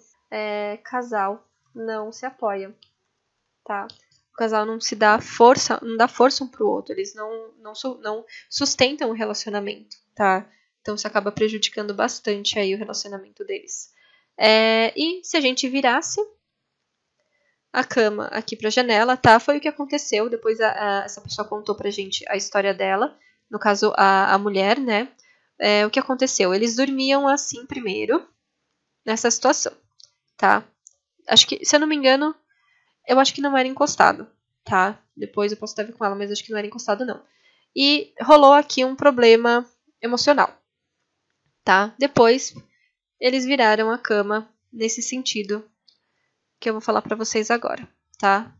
Casal não se apoia, tá? O casal não se dá força, não dá força um pro outro, eles não sustentam o relacionamento, tá? Então isso acaba prejudicando bastante aí o relacionamento deles. E se a gente virasse a cama aqui pra janela, tá? Foi o que aconteceu. Depois essa pessoa contou pra gente a história dela. No caso, a mulher, né? O que aconteceu? Eles dormiam assim primeiro, nessa situação, tá? Acho que, se eu não me engano, eu acho que não era encostado, tá? Depois eu posso estar vendo com ela, mas acho que não era encostado, não. E rolou aqui um problema emocional, tá? Depois, eles viraram a cama nesse sentido que eu vou falar pra vocês agora, tá?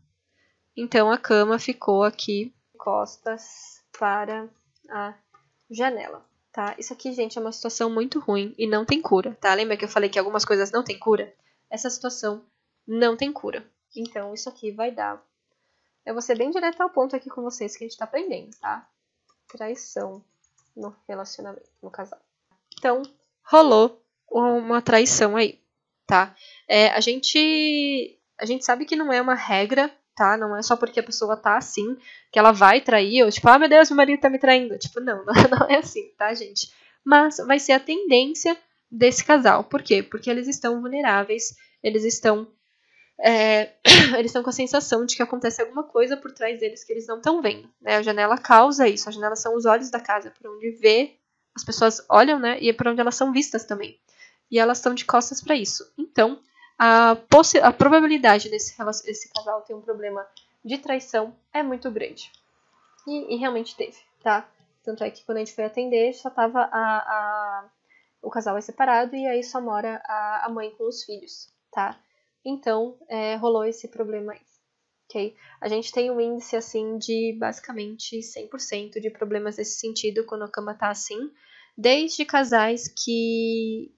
Então, a cama ficou aqui, costas para a janela, tá? Isso aqui, gente, é uma situação muito ruim e não tem cura, tá? Lembra que eu falei que algumas coisas não tem cura? Essa situação não tem cura. Então, isso aqui vai dar... Eu vou ser bem direto ao ponto aqui com vocês que a gente tá aprendendo, tá? Traição no relacionamento, no casal. Então, rolou uma traição aí, tá? A gente sabe que não é uma regra, tá? Não é só porque a pessoa tá assim que ela vai trair, ou tipo, meu Deus, meu marido tá me traindo. Tipo, não é assim, tá, gente? Mas vai ser a tendência desse casal. Por quê? Porque eles estão vulneráveis, eles estão com a sensação de que acontece alguma coisa por trás deles que eles não estão vendo, né? A janela causa isso, a janela são os olhos da casa, por onde vê, as pessoas olham, né? E é por onde elas são vistas também. E elas estão de costas para isso. Então, a probabilidade desse casal ter um problema de traição é muito grande. E realmente teve, tá? Tanto é que quando a gente foi atender, só tava o casal é separado e aí só mora a mãe com os filhos, tá? Então, rolou esse problema aí, ok? A gente tem um índice, assim, de basicamente 100% de problemas nesse sentido quando a cama tá assim, desde casais que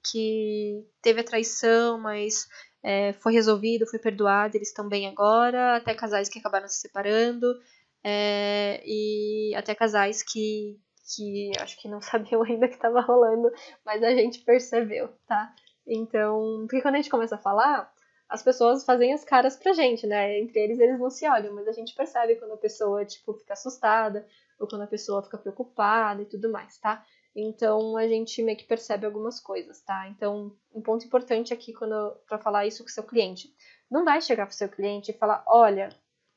teve a traição, mas foi resolvido, foi perdoado, eles estão bem agora, até casais que acabaram se separando, e até casais que acho que não sabiam ainda que estava rolando, mas a gente percebeu, tá? Então, porque quando a gente começa a falar, as pessoas fazem as caras pra gente, né? Entre eles não se olham, mas a gente percebe quando a pessoa, tipo, fica assustada, ou quando a pessoa fica preocupada e tudo mais, tá? Então, a gente meio que percebe algumas coisas, tá? Então, um ponto importante aqui pra falar isso com o seu cliente. Não vai chegar pro seu cliente e falar, olha,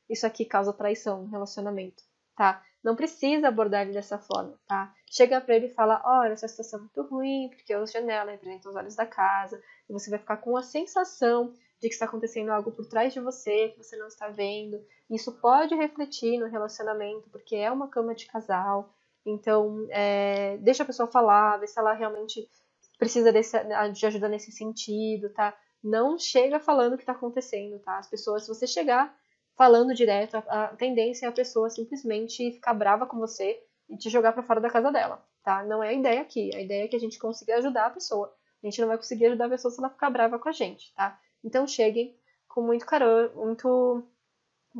isso aqui causa traição no relacionamento, tá? Não precisa abordar ele dessa forma, tá? Chega pra ele e fala, olha, essa situação é muito ruim, porque a janela representa os olhos da casa, e você vai ficar com a sensação de que está acontecendo algo por trás de você, que você não está vendo. Isso pode refletir no relacionamento, porque é uma cama de casal. Então, deixa a pessoa falar, vê se ela realmente precisa de ajuda nesse sentido, tá? Não chega falando o que está acontecendo, tá? As pessoas, se você chegar falando direto, a tendência é a pessoa simplesmente ficar brava com você e te jogar para fora da casa dela, tá? Não é a ideia aqui. A ideia é que a gente consiga ajudar a pessoa. A gente não vai conseguir ajudar a pessoa se ela ficar brava com a gente, tá? Então cheguem com muito calor, muito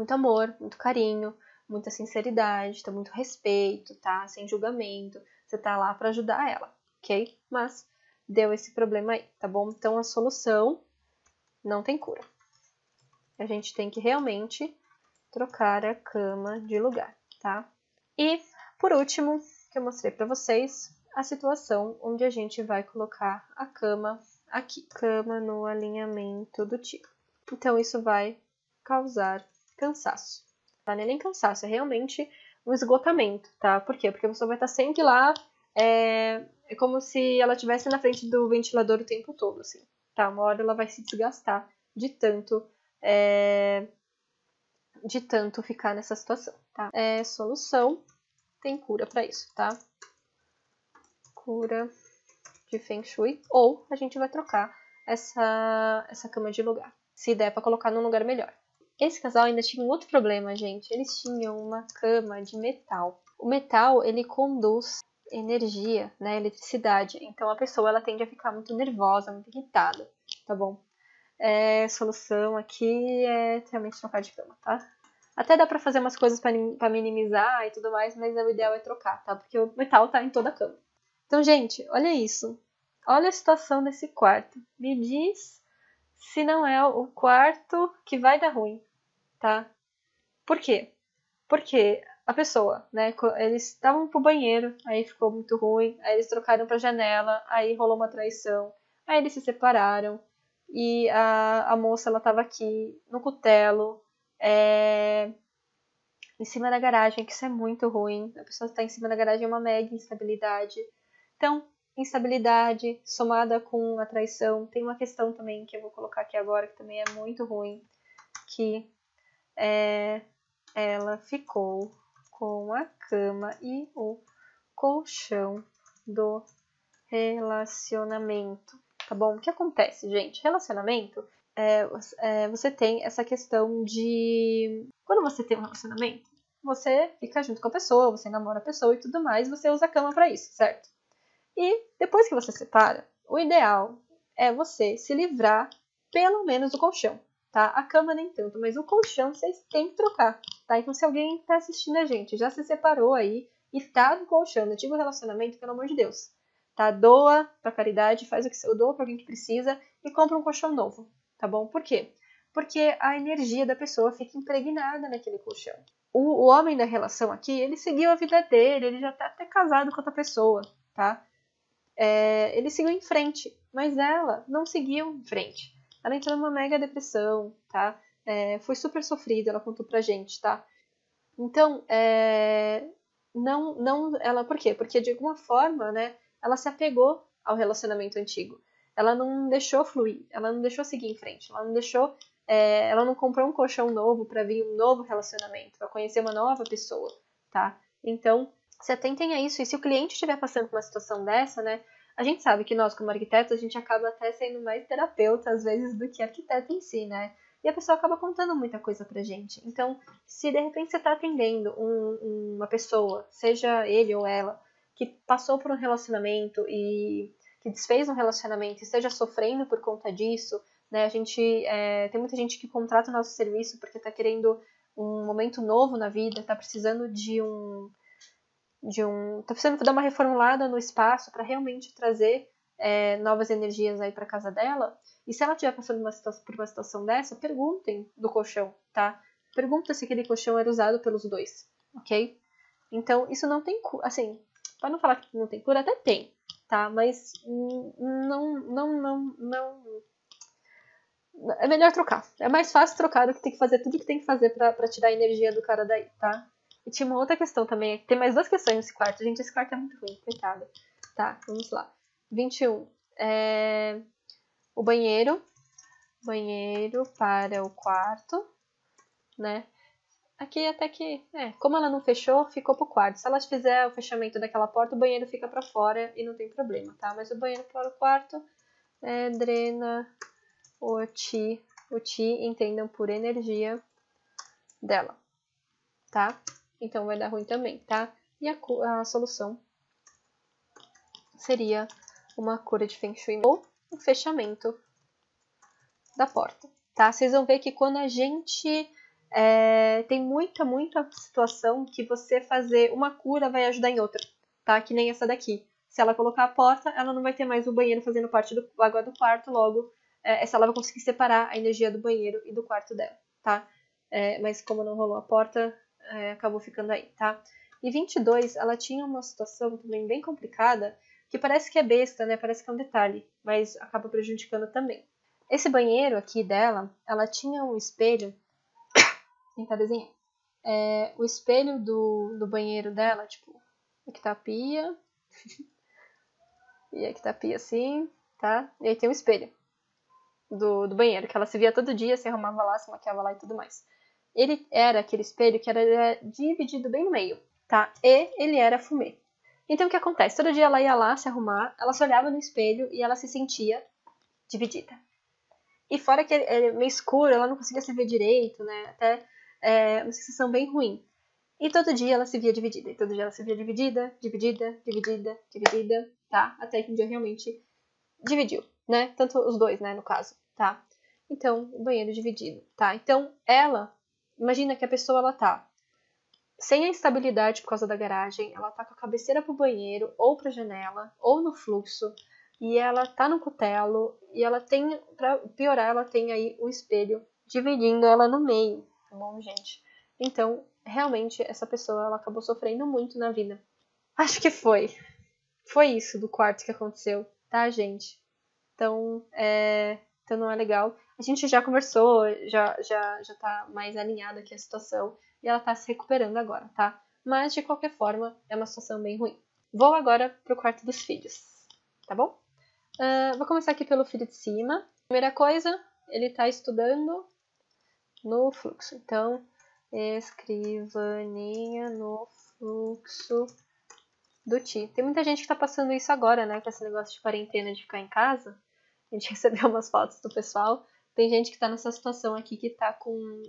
amor, muito carinho, muita sinceridade, tá? Muito respeito, tá? Sem julgamento. Você tá lá para ajudar ela, ok? Mas deu esse problema aí, tá bom? Então a solução não tem cura. A gente tem que realmente trocar a cama de lugar, tá? E, por último, que eu mostrei para vocês, a situação onde a gente vai colocar a cama aqui. Cama no alinhamento do tiro. Então, isso vai causar cansaço. Tá? Não é nem cansaço, é realmente um esgotamento, tá? Por quê? Porque a pessoa vai estar sempre lá, é como se ela estivesse na frente do ventilador o tempo todo, assim. Tá? Uma hora ela vai se desgastar de tanto ficar nessa situação, tá? Solução, tem cura para isso, tá? Cura de Feng Shui, ou a gente vai trocar essa cama de lugar, se der para colocar num lugar melhor. Esse casal ainda tinha um outro problema, gente. Eles tinham uma cama de metal. O metal, ele conduz energia, né, eletricidade. Então a pessoa ela tende a ficar muito nervosa, muito irritada, tá bom? Solução aqui é realmente trocar de cama, tá? Até dá pra fazer umas coisas pra minimizar e tudo mais, mas o ideal é trocar, tá? Porque o metal tá em toda a cama. Então, gente, olha isso. Olha a situação desse quarto. Me diz se não é o quarto que vai dar ruim, tá? Por quê? Porque a pessoa, né? Eles estavam pro banheiro, aí ficou muito ruim, aí eles trocaram pra janela, aí rolou uma traição, aí eles se separaram, e a moça, ela tava aqui no cutelo, em cima da garagem, que isso é muito ruim. A pessoa está em cima da garagem é uma mega instabilidade. Então, instabilidade somada com a traição. Tem uma questão também que eu vou colocar aqui agora, que também é muito ruim, que ela ficou com a cama e o colchão do relacionamento. Tá bom? O que acontece, gente? Relacionamento, você tem essa questão de... Quando você tem um relacionamento, você fica junto com a pessoa, você namora a pessoa e tudo mais, você usa a cama pra isso, certo? E depois que você separa, o ideal é você se livrar pelo menos do colchão, tá? A cama nem tanto, mas o colchão vocês têm que trocar, tá? Então se alguém tá assistindo a gente, já se separou aí e tá no colchão, no antigo relacionamento, pelo amor de Deus, tá? Doa pra caridade, faz o que você doa pra alguém que precisa e compra um colchão novo, tá bom? Por quê? Porque a energia da pessoa fica impregnada naquele colchão. O homem da relação aqui, ele seguiu a vida dele, ele já tá até casado com outra pessoa, tá? Ele seguiu em frente, mas ela não seguiu em frente. Ela entrou numa mega depressão, tá? Foi super sofrida, ela contou pra gente, tá? Então, ela, por quê? Porque de alguma forma, né, ela se apegou ao relacionamento antigo. Ela não deixou fluir, ela não deixou seguir em frente, ela não comprou um colchão novo para vir um novo relacionamento, para conhecer uma nova pessoa, tá? Então, se atentem a isso. E se o cliente estiver passando por uma situação dessa, né, a gente sabe que nós, como arquitetos, a gente acaba até sendo mais terapeuta, às vezes, do que arquiteto em si, né? E a pessoa acaba contando muita coisa pra gente. Então, se de repente você está atendendo uma pessoa, seja ele ou ela, que passou por um relacionamento e que desfez um relacionamento e esteja sofrendo por conta disso, né? Tem muita gente que contrata o nosso serviço porque está querendo um momento novo na vida, está precisando tá precisando dar uma reformulada no espaço para realmente trazer novas energias aí para casa dela. E se ela estiver passando por uma situação dessa, perguntem do colchão, tá? Pergunta se aquele colchão era usado pelos dois, ok? Então, isso não tem cura, assim, para não falar que não tem cura, até tem, tá? Mas não. É melhor trocar. É mais fácil trocar do que ter que fazer tudo o que tem que fazer pra tirar a energia do cara daí, tá? E tinha uma outra questão também. Tem mais 2 questões nesse quarto. Gente, esse quarto é muito ruim, coitado. Tá, vamos lá. 21. O banheiro. Banheiro para o quarto, né? Aqui até que, como ela não fechou, ficou pro quarto. Se ela fizer o fechamento daquela porta, o banheiro fica pra fora e não tem problema, tá? Mas o banheiro para o quarto drena o Ti, entendam por energia dela, tá? Então vai dar ruim também, tá? E a solução seria uma cura de Feng Shui ou um fechamento da porta, tá? Vocês vão ver que quando a gente tem muita situação que você fazer uma cura vai ajudar em outra, tá? Que nem essa daqui. Se ela colocar a porta, ela não vai ter mais o banheiro fazendo parte do água do quarto, logo ela vai conseguir separar a energia do banheiro e do quarto dela, tá? Mas como não rolou a porta, acabou ficando aí, tá? E 22, ela tinha uma situação também bem complicada, que parece que é besta, né? Parece que é um detalhe, mas acaba prejudicando também. Esse banheiro aqui dela, ela tinha um espelho, vou tentar desenhar. O espelho do banheiro dela, tipo, aqui tá a pia, e aqui tá a pia assim, tá? E aí tem um espelho do banheiro, que ela se via todo dia, se arrumava lá, se maquiava lá e tudo mais. Ele era aquele espelho que era dividido bem no meio, tá? E ele era fumê. Então o que acontece? Todo dia ela ia lá se arrumar, ela se olhava no espelho e ela se sentia dividida. E fora que é meio escuro, ela não conseguia se ver direito, né? Até uma sensação bem ruim. E todo dia ela se via dividida. E todo dia ela se via dividida, tá? Até que um dia realmente dividiu, né? Tanto os dois, né, no caso, tá? Então, o banheiro dividido, tá? Então, imagina que a pessoa, ela tá sem a estabilidade por causa da garagem, ela tá com a cabeceira pro banheiro, ou pra janela, ou no fluxo, e ela tá no cutelo, e ela tem, pra piorar, ela tem aí o espelho dividindo ela no meio, tá bom, gente? Então, realmente, essa pessoa, ela acabou sofrendo muito na vida. Acho que foi isso do quarto que aconteceu, tá, gente? Então não é legal. A gente já conversou, já tá mais alinhada aqui a situação e ela tá se recuperando agora, tá? Mas, de qualquer forma, é uma situação bem ruim. Vou agora pro quarto dos filhos, tá bom? Vou começar aqui pelo filho de cima. Primeira coisa, ele tá estudando no fluxo. Então, escrivaninha no fluxo do Ti. Tem muita gente que tá passando isso agora, né? Com esse negócio de quarentena, de ficar em casa. A gente recebeu umas fotos do pessoal. Tem gente que tá nessa situação aqui que tá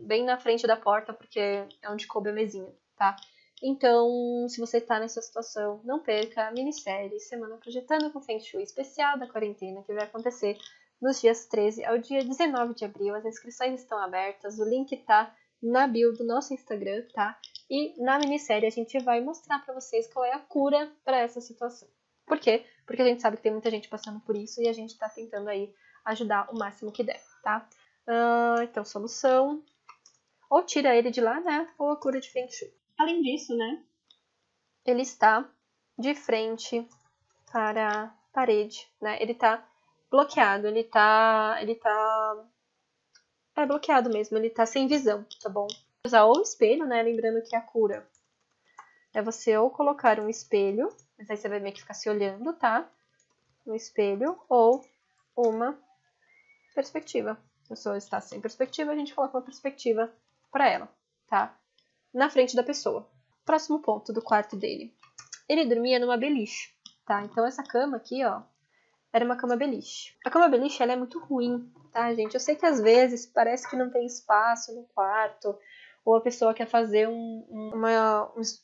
bem na frente da porta, porque é onde coube a mesinha, tá? Então, se você tá nessa situação, não perca a minissérie Semana Projetando com Feng Shui especial da quarentena, que vai acontecer nos dias 13 ao dia 19 de abril. As inscrições estão abertas, o link tá na bio do nosso Instagram, tá? E na minissérie a gente vai mostrar pra vocês qual é a cura para essa situação. Por quê? Porque a gente sabe que tem muita gente passando por isso e a gente tá tentando aí ajudar o máximo que der, tá? Então, solução. Ou tira ele de lá, né? Ou a cura de Feng Shui. Além disso, né? Ele está de frente para a parede, né? Ele tá bloqueado, ele tá bloqueado mesmo, ele tá sem visão, tá bom? Usar o espelho, né? Lembrando que a cura é você ou colocar um espelho, mas aí você vai meio que ficar se olhando, tá? No espelho, ou uma perspectiva. A pessoa está sem perspectiva, a gente coloca uma perspectiva para ela, tá? Na frente da pessoa. Próximo ponto do quarto dele. Ele dormia numa beliche, tá? Então essa cama aqui, ó, era uma cama beliche. A cama beliche, ela é muito ruim, tá, gente? Eu sei que às vezes parece que não tem espaço no quarto, ou a pessoa quer fazer um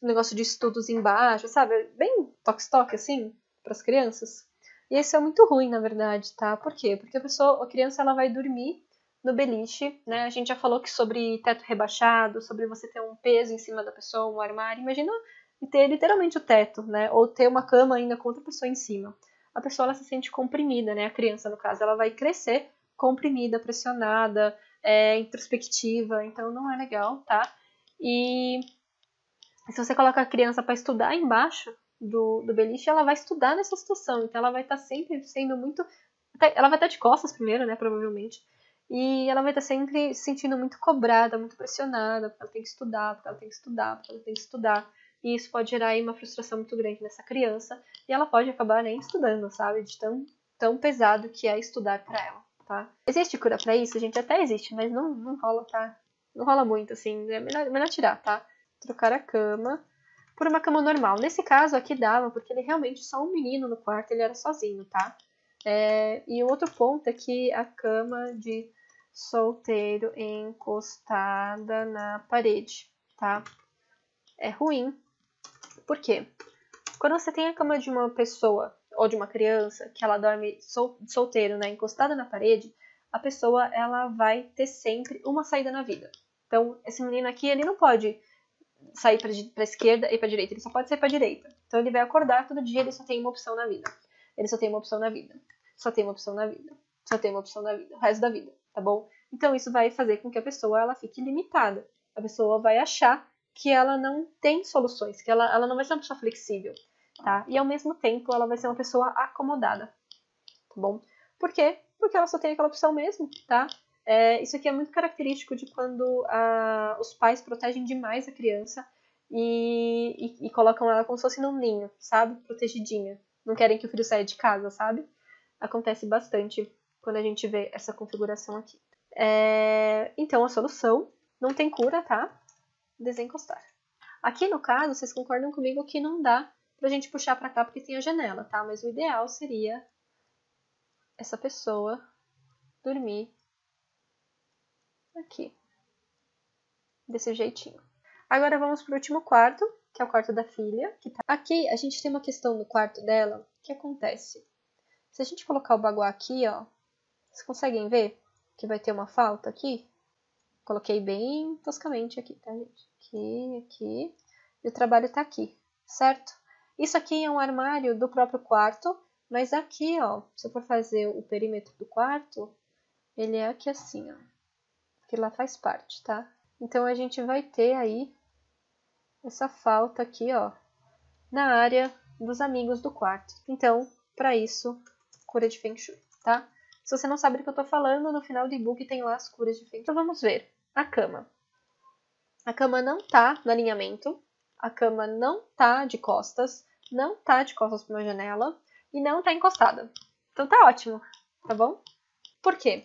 negócio de estudos embaixo, sabe? Bem toque-toque, assim, para as crianças. E isso é muito ruim, na verdade, tá? Por quê? Porque a criança ela vai dormir no beliche, né? A gente já falou que sobre teto rebaixado, sobre você ter um peso em cima da pessoa, um armário. Imagina ter literalmente o teto, né? Ou ter uma cama ainda com outra pessoa em cima. A pessoa ela se sente comprimida, né? A criança, no caso, ela vai crescer comprimida, pressionada, introspectiva. Então não é legal, tá? E se você coloca a criança para estudar embaixo do beliche, ela vai estudar nessa situação. Então ela vai estar sempre sendo muito. Ela vai estar de costas primeiro, né? Provavelmente. E ela vai estar sempre se sentindo muito cobrada, muito pressionada, porque ela tem que estudar, porque ela tem que estudar, porque ela tem que estudar. E isso pode gerar aí uma frustração muito grande nessa criança. E ela pode acabar nem estudando, sabe? De tão pesado que é estudar para ela, tá? Existe cura para isso? Gente, até existe, mas não rola, tá? Não rola muito, assim. É melhor tirar, tá? Trocar a cama por uma cama normal. Nesse caso aqui dava, porque ele realmente só um menino no quarto, ele era sozinho, tá? E o outro ponto é que a cama de solteiro encostada na parede, tá? É ruim. Por quê? Quando você tem a cama de uma pessoa ou de uma criança que ela dorme solteiro, né, encostada na parede, a pessoa ela vai ter sempre uma saída na vida. Então, esse menino aqui, ele não pode sair para esquerda e para direita, ele só pode sair para direita. Então ele vai acordar todo dia, ele só tem uma opção na vida. Ele só tem uma opção na vida. Só tem uma opção na vida. Só tem uma opção na vida, o resto da vida, tá bom? Então isso vai fazer com que a pessoa ela fique limitada. A pessoa vai achar que ela não tem soluções, que ela não vai ser uma pessoa flexível, tá? E ao mesmo tempo ela vai ser uma pessoa acomodada, tá bom? Por quê? Porque ela só tem aquela opção mesmo, tá? Isso aqui é muito característico de quando os pais protegem demais a criança e colocam ela como se fosse num ninho, sabe? Protegidinha. Não querem que o filho saia de casa, sabe? Acontece bastante quando a gente vê essa configuração aqui. Então, a solução não tem cura, tá? Desencostar. Aqui no caso, vocês concordam comigo que não dá pra gente puxar pra cá porque tem a janela, tá? Mas o ideal seria essa pessoa dormir aqui, desse jeitinho. Agora vamos pro último quarto, que é o quarto da filha. Aqui a gente tem uma questão no quarto dela que acontece. Se a gente colocar o baguá aqui, ó, vocês conseguem ver que vai ter uma falta aqui? Coloquei bem toscamente aqui, tá, gente? Aqui. E o trabalho tá aqui, certo? Isso aqui é um armário do próprio quarto, mas aqui, ó, se eu for fazer o perímetro do quarto, ele é aqui assim, ó. Que lá faz parte, tá? Então a gente vai ter aí essa falta aqui, ó, na área dos amigos do quarto. Então, para isso, cura de Feng Shui, tá? Se você não sabe do que eu tô falando, no final do e-book tem lá as curas de Feng Shui. Então vamos ver. A cama. A cama não tá no alinhamento, a cama não tá de costas, não tá de costas para uma janela e não tá encostada. Então tá ótimo, tá bom? Por quê?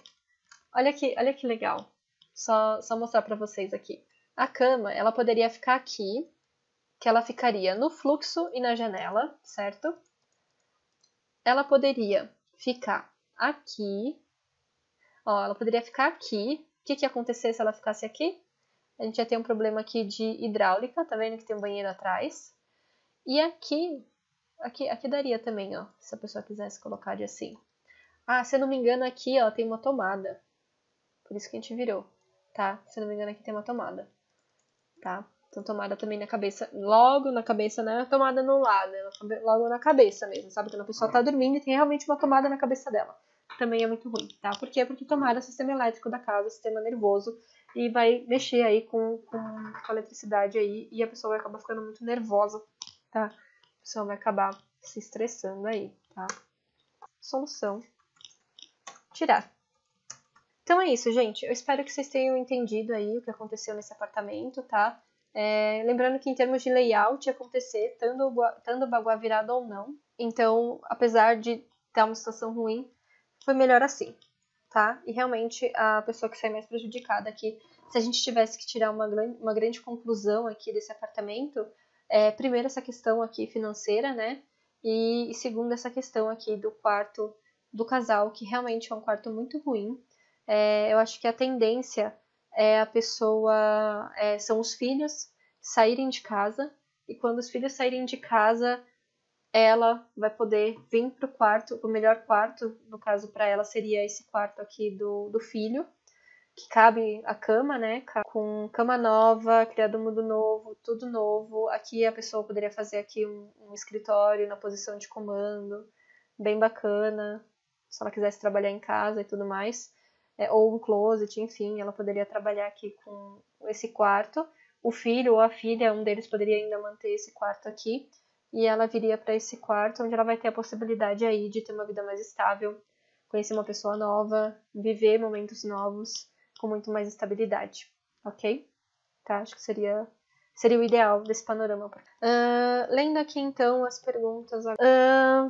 Olha que legal. Só mostrar para vocês aqui. A cama, ela poderia ficar aqui, que ela ficaria no fluxo e na janela, certo? Ela poderia ficar aqui. Ó, ela poderia ficar aqui. O que ia acontecer se ela ficasse aqui? A gente ia ter um problema aqui de hidráulica, tá vendo que tem um banheiro atrás? E aqui daria também, ó, se a pessoa quisesse colocar de assim. Ah, se eu não me engano aqui, ó, tem uma tomada. Por isso que a gente virou, tá? Se eu não me engano aqui tem uma tomada, tá? Então tomada também na cabeça, logo na cabeça, não é tomada no lado, logo na cabeça mesmo, sabe? Quando a pessoa tá dormindo e tem realmente uma tomada na cabeça dela. Também é muito ruim, tá? Por quê? Porque tomada é o sistema elétrico da casa, sistema nervoso, e vai mexer aí com a eletricidade aí, e a pessoa vai acabar ficando muito nervosa, tá? A pessoa vai acabar se estressando aí, tá? Solução: tirar. Então é isso, gente. Eu espero que vocês tenham entendido aí o que aconteceu nesse apartamento, tá? Lembrando que em termos de layout ia acontecer tanto o baguá virado ou não. Então, apesar de estar uma situação ruim, foi melhor assim, tá? E realmente a pessoa que sai mais prejudicada aqui, se a gente tivesse que tirar uma grande conclusão aqui desse apartamento, primeiro essa questão aqui financeira, né? E segundo essa questão aqui do quarto do casal, que realmente é um quarto muito ruim. Eu acho que a tendência é a pessoa, são os filhos saírem de casa, e quando os filhos saírem de casa, ela vai poder vir pro quarto, o melhor quarto, no caso para ela seria esse quarto aqui do filho, que cabe a cama, né, com cama nova, criado mudo novo, tudo novo. Aqui a pessoa poderia fazer aqui um escritório na posição de comando, bem bacana, se ela quisesse trabalhar em casa e tudo mais, ou um closet, enfim, ela poderia trabalhar aqui com esse quarto. O filho ou a filha, um deles poderia ainda manter esse quarto aqui, e ela viria para esse quarto, onde ela vai ter a possibilidade aí de ter uma vida mais estável, conhecer uma pessoa nova, viver momentos novos, com muito mais estabilidade, ok? Tá, acho que seria o ideal desse panorama. Lendo aqui então as perguntas.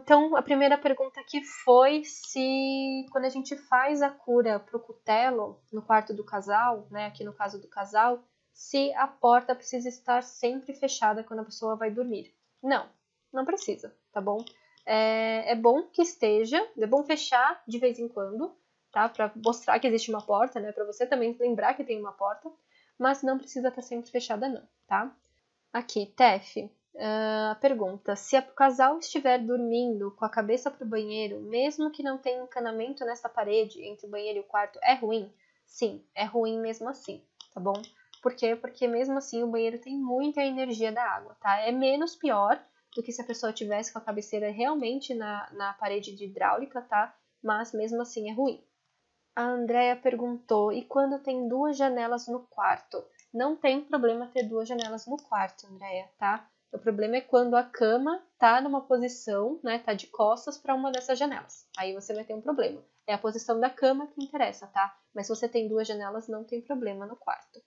Então, a primeira pergunta aqui foi se quando a gente faz a cura pro cutelo no quarto do casal, né, aqui no caso do casal, se a porta precisa estar sempre fechada quando a pessoa vai dormir. Não, não precisa, tá bom? É bom que esteja, é bom fechar de vez em quando, tá? Para mostrar que existe uma porta, né? Para você também lembrar que tem uma porta, mas não precisa estar sempre fechada não, tá? Aqui, Tef, a pergunta: se o casal estiver dormindo com a cabeça para o banheiro, mesmo que não tenha encanamento nessa parede entre o banheiro e o quarto, é ruim? Sim, é ruim mesmo assim, tá bom? Por quê? Porque mesmo assim o banheiro tem muita energia da água, tá? É menos pior do que se a pessoa tivesse com a cabeceira realmente na parede de hidráulica, tá? Mas mesmo assim é ruim. A Andrea perguntou: e quando tem 2 janelas no quarto? Não tem problema ter 2 janelas no quarto, Andrea, tá? O problema é quando a cama tá numa posição, né, tá de costas para uma dessas janelas. Aí você vai ter um problema. É a posição da cama que interessa, tá? Mas se você tem 2 janelas, não tem problema no quarto.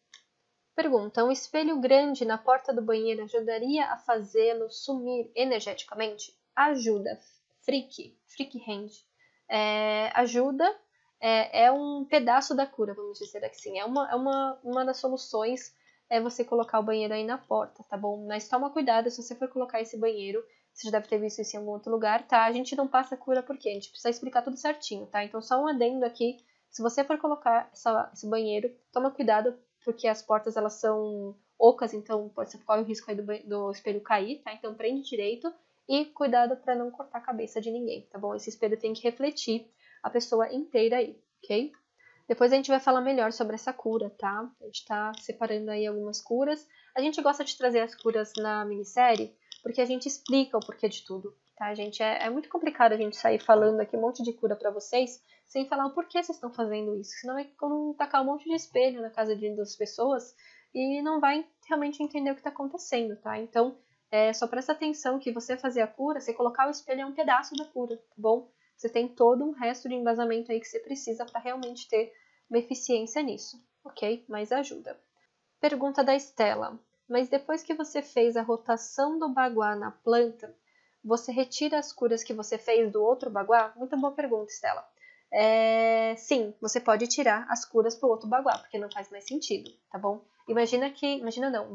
Pergunta: um espelho grande na porta do banheiro ajudaria a fazê-lo sumir energeticamente? Ajuda. Freak hand. Ajuda. É um pedaço da cura, vamos dizer assim. Uma das soluções é você colocar o banheiro aí na porta, tá bom? Mas toma cuidado se você for colocar esse banheiro. Você já deve ter visto isso em algum outro lugar, tá? A gente não passa cura porque a gente precisa explicar tudo certinho, tá? Então só um adendo aqui. Se você for colocar esse banheiro, toma cuidado, porque as portas elas são ocas, então você corre o risco aí do espelho cair, tá? Então prende direito e cuidado para não cortar a cabeça de ninguém, tá bom? Esse espelho tem que refletir a pessoa inteira aí, ok? Depois a gente vai falar melhor sobre essa cura, tá? A gente tá separando aí algumas curas. A gente gosta de trazer as curas na minissérie porque a gente explica o porquê de tudo, tá, gente? É muito complicado a gente sair falando aqui um monte de cura para vocês sem falar o porquê vocês estão fazendo isso. Senão é como tacar um monte de espelho na casa das pessoas e não vai realmente entender o que está acontecendo, tá? Então, só presta atenção que você fazer a cura, você colocar o espelho é um pedaço da cura, tá bom? Você tem todo um resto de embasamento aí que você precisa para realmente ter uma eficiência nisso, ok? Mas ajuda. Pergunta da Estela: mas depois que você fez a rotação do baguá na planta, você retira as curas que você fez do outro baguá? Muito boa pergunta, Estela. Sim, você pode tirar as curas pro outro baguá, porque não faz mais sentido, tá bom? Imagina não,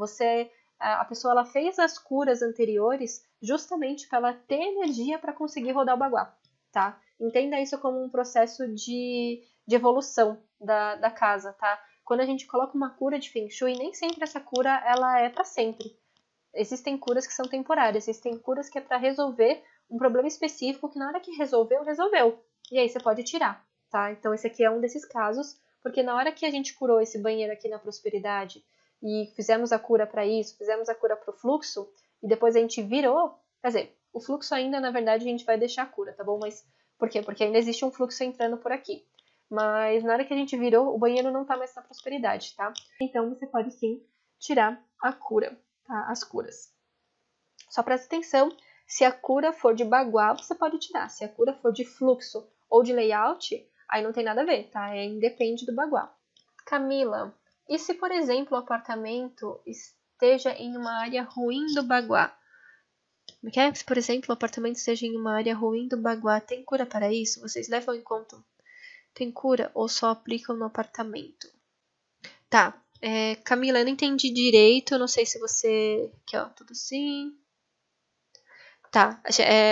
a pessoa ela fez as curas anteriores justamente para ela ter energia para conseguir rodar o baguá, tá? Entenda isso como um processo de evolução da casa, tá? Quando a gente coloca uma cura de Feng Shui, nem sempre essa cura ela é para sempre. Existem curas que são temporárias, existem curas que é para resolver um problema específico que na hora que resolveu. E aí você pode tirar, tá? Então esse aqui é um desses casos, porque na hora que a gente curou esse banheiro aqui na prosperidade e fizemos a cura para isso, fizemos a cura para o fluxo, e depois a gente virou, quer dizer, o fluxo ainda, na verdade, a gente vai deixar a cura, tá bom? Mas por quê? Porque ainda existe um fluxo entrando por aqui. Mas na hora que a gente virou, o banheiro não tá mais na prosperidade, tá? Então você pode sim tirar a cura, tá? As curas. Só presta atenção, se a cura for de baguá, você pode tirar. Se a cura for de fluxo ou de layout, aí não tem nada a ver, tá? Independe do baguá. Camila, e se, por exemplo, o apartamento esteja em uma área ruim do baguá? Se, por exemplo, o apartamento esteja em uma área ruim do baguá, tem cura para isso? Vocês levam em conta? Tem cura ou só aplicam no apartamento? Tá, Camila, eu não entendi direito, eu não sei se você... Aqui, ó, tudo assim... Tá,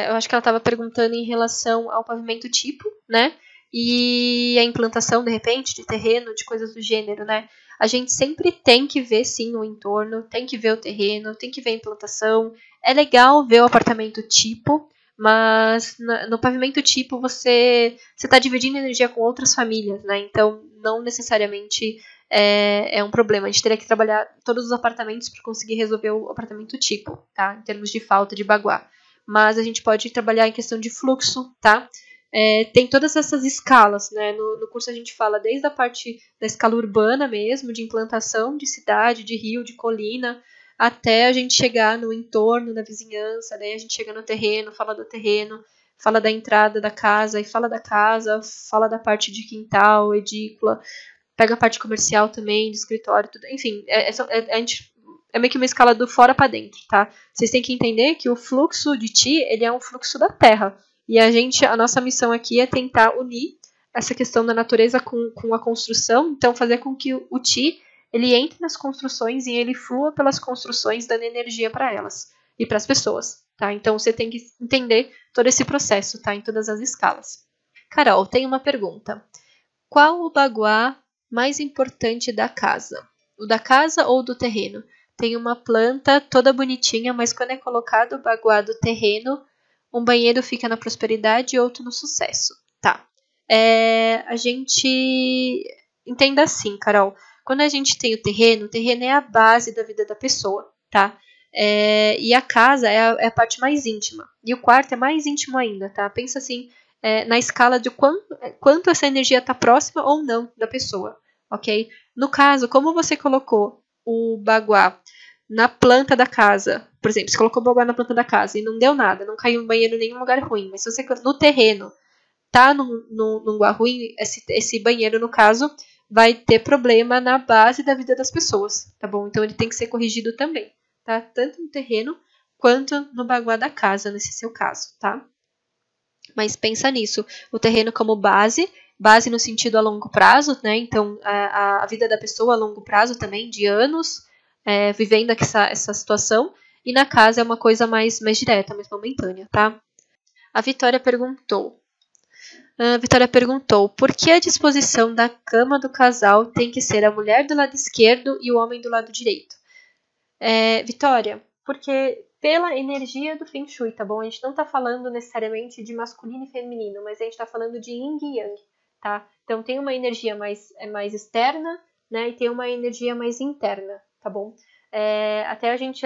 eu acho que ela estava perguntando em relação ao pavimento tipo, né? e a implantação, de repente, de terreno, de coisas do gênero, né? A gente sempre tem que ver, sim, o entorno, tem que ver o terreno, tem que ver a implantação. É legal ver o apartamento tipo, mas no pavimento tipo você está dividindo energia com outras famílias, né? Então, não necessariamente é um problema. A gente teria que trabalhar todos os apartamentos para conseguir resolver o apartamento tipo, tá? Em termos de falta de baguá. Mas a gente pode trabalhar em questão de fluxo, tá? Tem todas essas escalas, né? No curso a gente fala desde a parte da escala urbana mesmo, de implantação de cidade, de rio, de colina, até a gente chegar no entorno, na vizinhança, daí a gente chega no terreno, fala do terreno, fala da entrada da casa, e fala da casa, fala da parte de quintal, edícula, pega a parte comercial também, de escritório, tudo. Enfim, é meio que uma escala do fora para dentro, tá? Vocês têm que entender que o fluxo de Ti, ele é um fluxo da Terra. E a nossa missão aqui é tentar unir essa questão da natureza com a construção, então fazer com que o Ti, ele entre nas construções e ele flua pelas construções, dando energia para elas e para as pessoas, tá? Então você tem que entender todo esse processo, tá? Em todas as escalas. Carol, tem uma pergunta. Qual o baguá mais importante da casa? O da casa ou do terreno? Tem uma planta toda bonitinha, mas quando é colocado o baguá do terreno, um banheiro fica na prosperidade e outro no sucesso. Tá. A gente entenda assim, Carol. Quando a gente tem o terreno é a base da vida da pessoa, tá? E a casa é a parte mais íntima. E o quarto é mais íntimo ainda, tá? Pensa assim, na escala de quanto essa energia está próxima ou não da pessoa, ok? No caso, como você colocou o baguá na planta da casa, por exemplo, você colocou o baguá na planta da casa e não deu nada, não caiu um banheiro em nenhum lugar ruim, mas se você no terreno tá num lugar ruim, esse banheiro, no caso, vai ter problema na base da vida das pessoas, tá bom? Então ele tem que ser corrigido também, tá? Tanto no terreno quanto no baguá da casa, nesse seu caso, tá? Mas pensa nisso, o terreno como base no sentido a longo prazo, né? Então a vida da pessoa a longo prazo também, de anos, vivendo essa situação, e na casa é uma coisa mais direta, mais momentânea, tá? A Vitória perguntou, por que a disposição da cama do casal tem que ser a mulher do lado esquerdo e o homem do lado direito? Vitória, porque pela energia do Feng Shui, tá bom? A gente não tá falando necessariamente de masculino e feminino, mas a gente tá falando de Yin e Yang, tá? Então tem uma energia mais externa, né? E tem uma energia mais interna, tá bom? A gente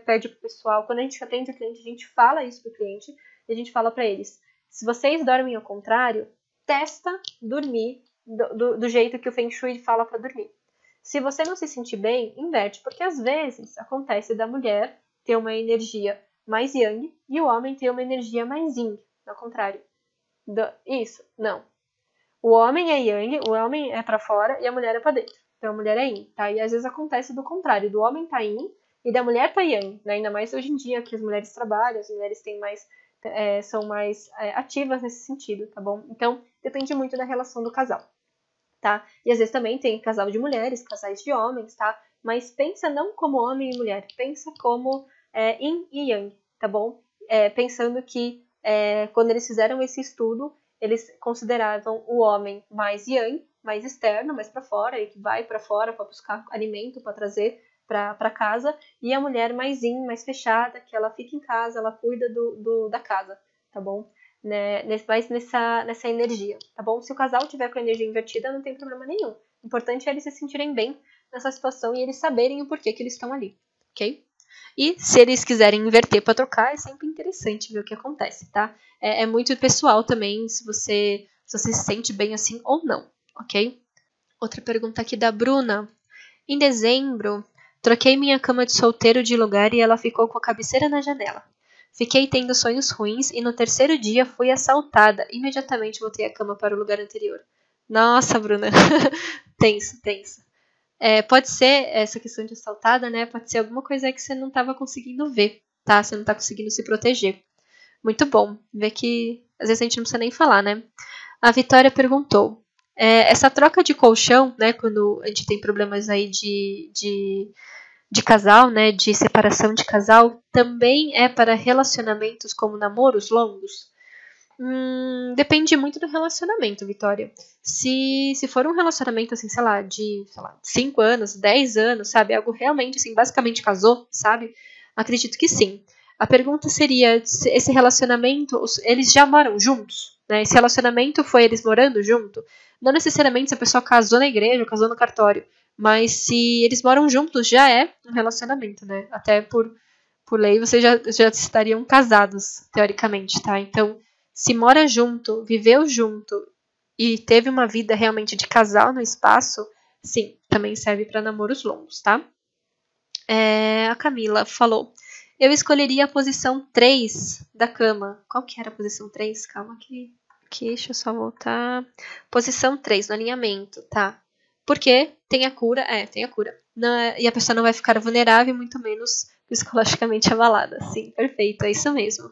pede pro pessoal, quando a gente atende o cliente, a gente fala isso pro cliente, e a gente fala para eles, se vocês dormem ao contrário, testa dormir do jeito que o Feng Shui fala para dormir. Se você não se sentir bem, inverte, porque às vezes acontece da mulher ter uma energia mais yang e o homem ter uma energia mais yin, ao contrário. Isso, não. O homem é yang, o homem é para fora e a mulher é para dentro. Então a mulher é yin, tá? E às vezes acontece do contrário, do homem tá yin e da mulher tá yang, né? Ainda mais hoje em dia que as mulheres trabalham, as mulheres são mais ativas nesse sentido, tá bom? Então depende muito da relação do casal. Tá? E às vezes também tem casal de mulheres, casais de homens, tá? Mas pensa não como homem e mulher, pensa como yin e yang, tá bom? Pensando que quando eles fizeram esse estudo, eles consideravam o homem mais yang, mais externo, mais para fora, e que vai para fora para buscar alimento para trazer para casa, e a mulher mais yin, mais fechada, que ela fica em casa, ela cuida da casa, tá bom? Né, mais nessa energia, tá bom? Se o casal tiver com a energia invertida, não tem problema nenhum. O importante é eles se sentirem bem nessa situação e eles saberem o porquê que eles estão ali, ok? E se eles quiserem inverter para trocar, é sempre interessante ver o que acontece, tá? É muito pessoal também se você se sente bem assim ou não, ok? Outra pergunta aqui da Bruna. Em dezembro, troquei minha cama de solteiro de lugar e ela ficou com a cabeceira na janela. Fiquei tendo sonhos ruins e no terceiro dia fui assaltada. Imediatamente voltei a cama para o lugar anterior. Nossa, Bruna. Tenso. Pode ser essa questão de assaltada, né? Pode ser alguma coisa que você não estava conseguindo ver, tá? Você não está conseguindo se proteger. Muito bom. Ver que às vezes a gente não precisa nem falar, né? A Vitória perguntou. Essa troca de colchão, né? Quando a gente tem problemas aí de casal, né, de separação de casal, também é para relacionamentos como namoros longos? Depende muito do relacionamento, Vitória. Se for um relacionamento, assim, sei lá, de 5 anos, 10 anos, sabe? Algo realmente, assim, basicamente casou, sabe? Acredito que sim. A pergunta seria, se esse relacionamento, eles já moram juntos? Né? Esse relacionamento foi eles morando junto? Não necessariamente se a pessoa casou na igreja ou casou no cartório, mas se eles moram juntos, já é um relacionamento, né? Até por lei, vocês já estariam casados, teoricamente, tá? Então, se mora junto, viveu junto e teve uma vida realmente de casal no espaço, sim, também serve para namoros longos, tá? A Camila falou: eu escolheria a posição 3 da cama. Qual que era a posição 3? Calma aqui, deixa eu só voltar. Posição 3 no alinhamento, tá? Porque tem a cura, tem a cura. E a pessoa não vai ficar vulnerável, muito menos psicologicamente abalada. Sim, perfeito, é isso mesmo.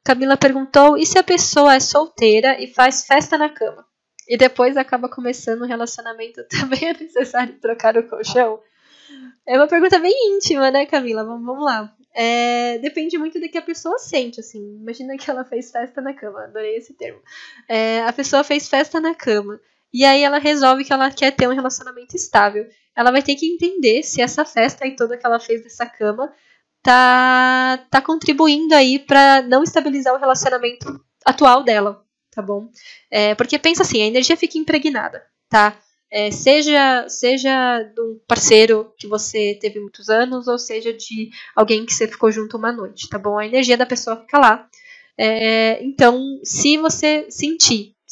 Camila perguntou: e se a pessoa é solteira e faz festa na cama? E depois acaba começando um relacionamento, também é necessário trocar o colchão? É uma pergunta bem íntima, né, Camila? Vamos lá. Depende muito do que a pessoa sente, assim. Imagina que ela fez festa na cama. Adorei esse termo. A pessoa fez festa na cama. E aí ela resolve que ela quer ter um relacionamento estável. Ela vai ter que entender se essa festa e toda que ela fez nessa cama tá contribuindo aí para não estabilizar o relacionamento atual dela, tá bom? Porque pensa assim, a energia fica impregnada, tá? Seja de um parceiro que você teve muitos anos, ou seja de alguém que você ficou junto uma noite, tá bom? A energia da pessoa fica lá. Então, se você se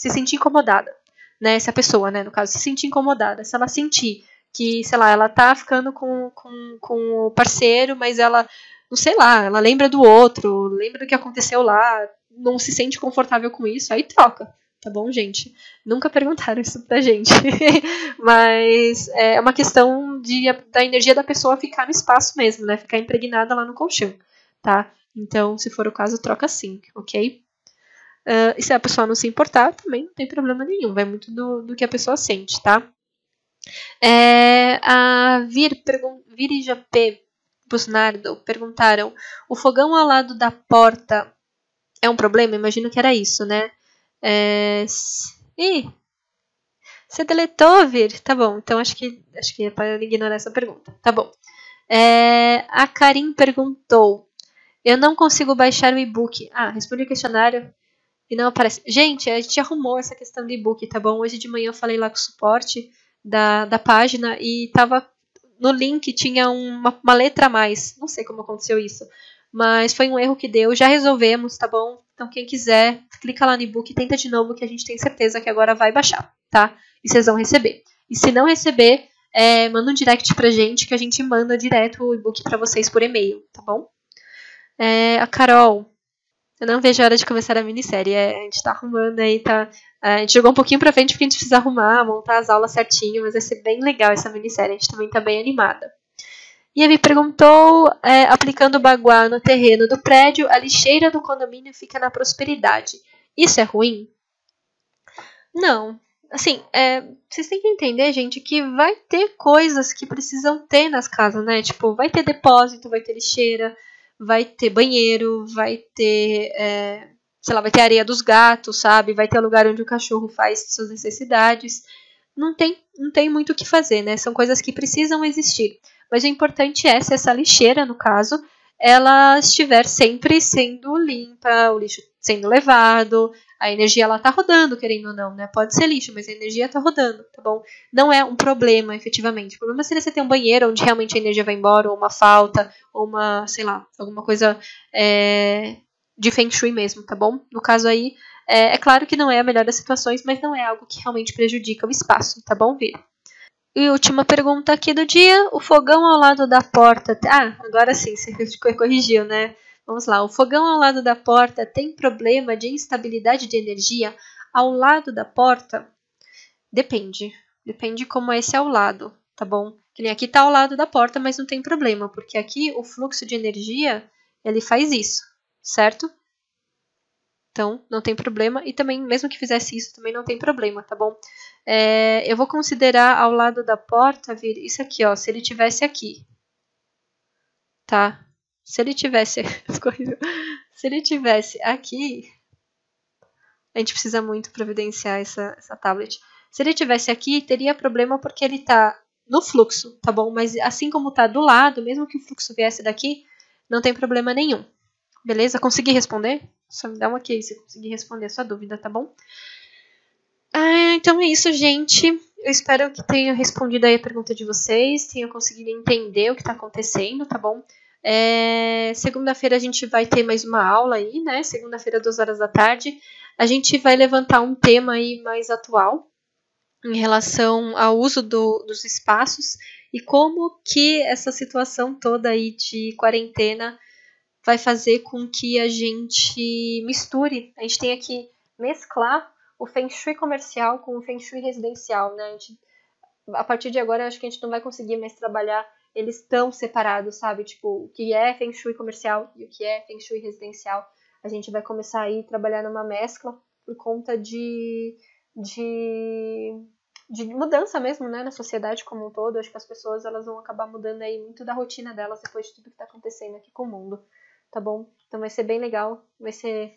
sentir incomodada, né? Se a pessoa, né, no caso, se sentir incomodada, se ela sentir que, sei lá, ela tá ficando com o parceiro, mas ela, não sei lá, ela lembra do outro, lembra do que aconteceu lá, não se sente confortável com isso, aí troca, tá bom, gente? Nunca perguntaram isso pra gente. Mas é uma questão da energia da pessoa ficar no espaço mesmo, né? Ficar impregnada lá no colchão, tá? Então, se for o caso, troca sim, ok? E se a pessoa não se importar, também não tem problema nenhum. Vai muito do que a pessoa sente, tá? A Vir e JP Busnardo perguntaram: o fogão ao lado da porta é um problema? Imagino que era isso, né? Ih, você deletou, Vir? Tá bom, então acho que é para ignorar essa pergunta. Tá bom. A Karim perguntou: eu não consigo baixar o e-book. Respondi o questionário e não aparece. Gente, a gente arrumou essa questão do e-book, tá bom? Hoje de manhã eu falei lá com o suporte da página e tava no link tinha uma letra a mais. Não sei como aconteceu isso, mas foi um erro que deu. Já resolvemos, tá bom? Então quem quiser, clica lá no e-book e tenta de novo que a gente tem certeza que agora vai baixar, tá? E vocês vão receber. E se não receber, manda um direct pra gente que a gente manda direto o e-book pra vocês por e-mail, tá bom? A Carol: eu não vejo a hora de começar a minissérie. A gente tá arrumando aí, tá? A gente jogou um pouquinho pra frente porque a gente precisa arrumar, montar as aulas certinho, mas vai ser bem legal essa minissérie. A gente também tá bem animada. E ele me perguntou: aplicando baguá no terreno do prédio, a lixeira do condomínio fica na prosperidade. Isso é ruim? Não. Assim, vocês têm que entender, gente, que vai ter coisas que precisam ter nas casas, né? Tipo, vai ter depósito, vai ter lixeira, vai ter banheiro, vai ter, sei lá, vai ter areia dos gatos, sabe? Vai ter lugar onde o cachorro faz suas necessidades. Não tem muito o que fazer, né? São coisas que precisam existir. Mas o importante é, se essa lixeira, no caso, ela estiver sempre sendo limpa, o lixo sendo levado, a energia ela tá rodando, querendo ou não, né? Pode ser lixo, mas a energia tá rodando, tá bom? Não é um problema, efetivamente. O problema seria você ter um banheiro onde realmente a energia vai embora, ou uma falta, ou uma, sei lá, alguma coisa de Feng Shui mesmo, tá bom? No caso aí, é claro que não é a melhor das situações, mas não é algo que realmente prejudica o espaço, tá bom, Vira? E última pergunta aqui do dia: o fogão ao lado da porta... agora sim, você corrigiu, né? Vamos lá. O fogão ao lado da porta tem problema de instabilidade de energia ao lado da porta? Depende. Depende como é esse ao lado, tá bom? Que nem aqui tá ao lado da porta, mas não tem problema, porque aqui o fluxo de energia, ele faz isso, certo? Então, não tem problema. E também, mesmo que fizesse isso, também não tem problema, tá bom? Eu vou considerar ao lado da porta, Vir, isso aqui, ó. Se ele tivesse aqui, tá? Se ele tivesse... Se ele tivesse aqui, a gente precisa muito providenciar essa tablet. Se ele tivesse aqui, teria problema porque ele tá no fluxo, tá bom? Mas assim como tá do lado, mesmo que o fluxo viesse daqui, não tem problema nenhum. Beleza? Consegui responder? Só me dá um ok se conseguir responder a sua dúvida, tá bom? Então é isso, gente. Eu espero que tenha respondido aí a pergunta de vocês, tenha conseguido entender o que tá acontecendo, tá bom? Segunda-feira a gente vai ter mais uma aula aí, né? Segunda-feira, 2 horas da tarde. A gente vai levantar um tema aí mais atual em relação ao uso dos espaços e como que essa situação toda aí de quarentena vai fazer com que a gente misture, a gente tenha que mesclar o Feng Shui comercial com o Feng Shui residencial, né? A partir de agora, eu acho que a gente não vai conseguir mais trabalhar eles tão separados, sabe? Tipo, o que é Feng Shui comercial e o que é Feng Shui residencial. A gente vai começar aí a trabalhar numa mescla por conta de mudança mesmo, né, na sociedade como um todo. Acho que as pessoas elas vão acabar mudando aí muito da rotina delas depois de tudo que está acontecendo aqui com o mundo, tá bom? Então vai ser bem legal, vai ser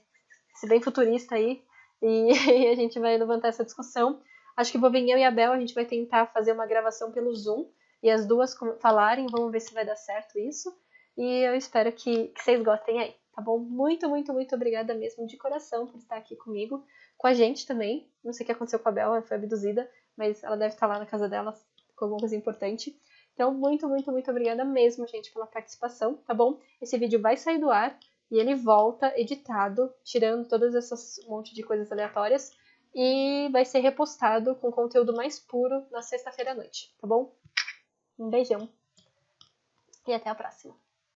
bem futurista aí e a gente vai levantar essa discussão. Acho que vou vir eu e a Bel, a gente vai tentar fazer uma gravação pelo Zoom e as duas falarem, vamos ver se vai dar certo isso. E eu espero que vocês gostem aí, tá bom? Muito, muito, muito obrigada mesmo de coração por estar aqui comigo, com a gente também. Não sei o que aconteceu com a Bel, ela foi abduzida, mas ela deve estar lá na casa dela com alguma coisa importante. Então, muito, muito, muito obrigada mesmo, gente, pela participação, tá bom? Esse vídeo vai sair do ar e ele volta editado, tirando todas essas monte de coisas aleatórias, e vai ser repostado com conteúdo mais puro na sexta-feira à noite, tá bom? Um beijão e até a próxima.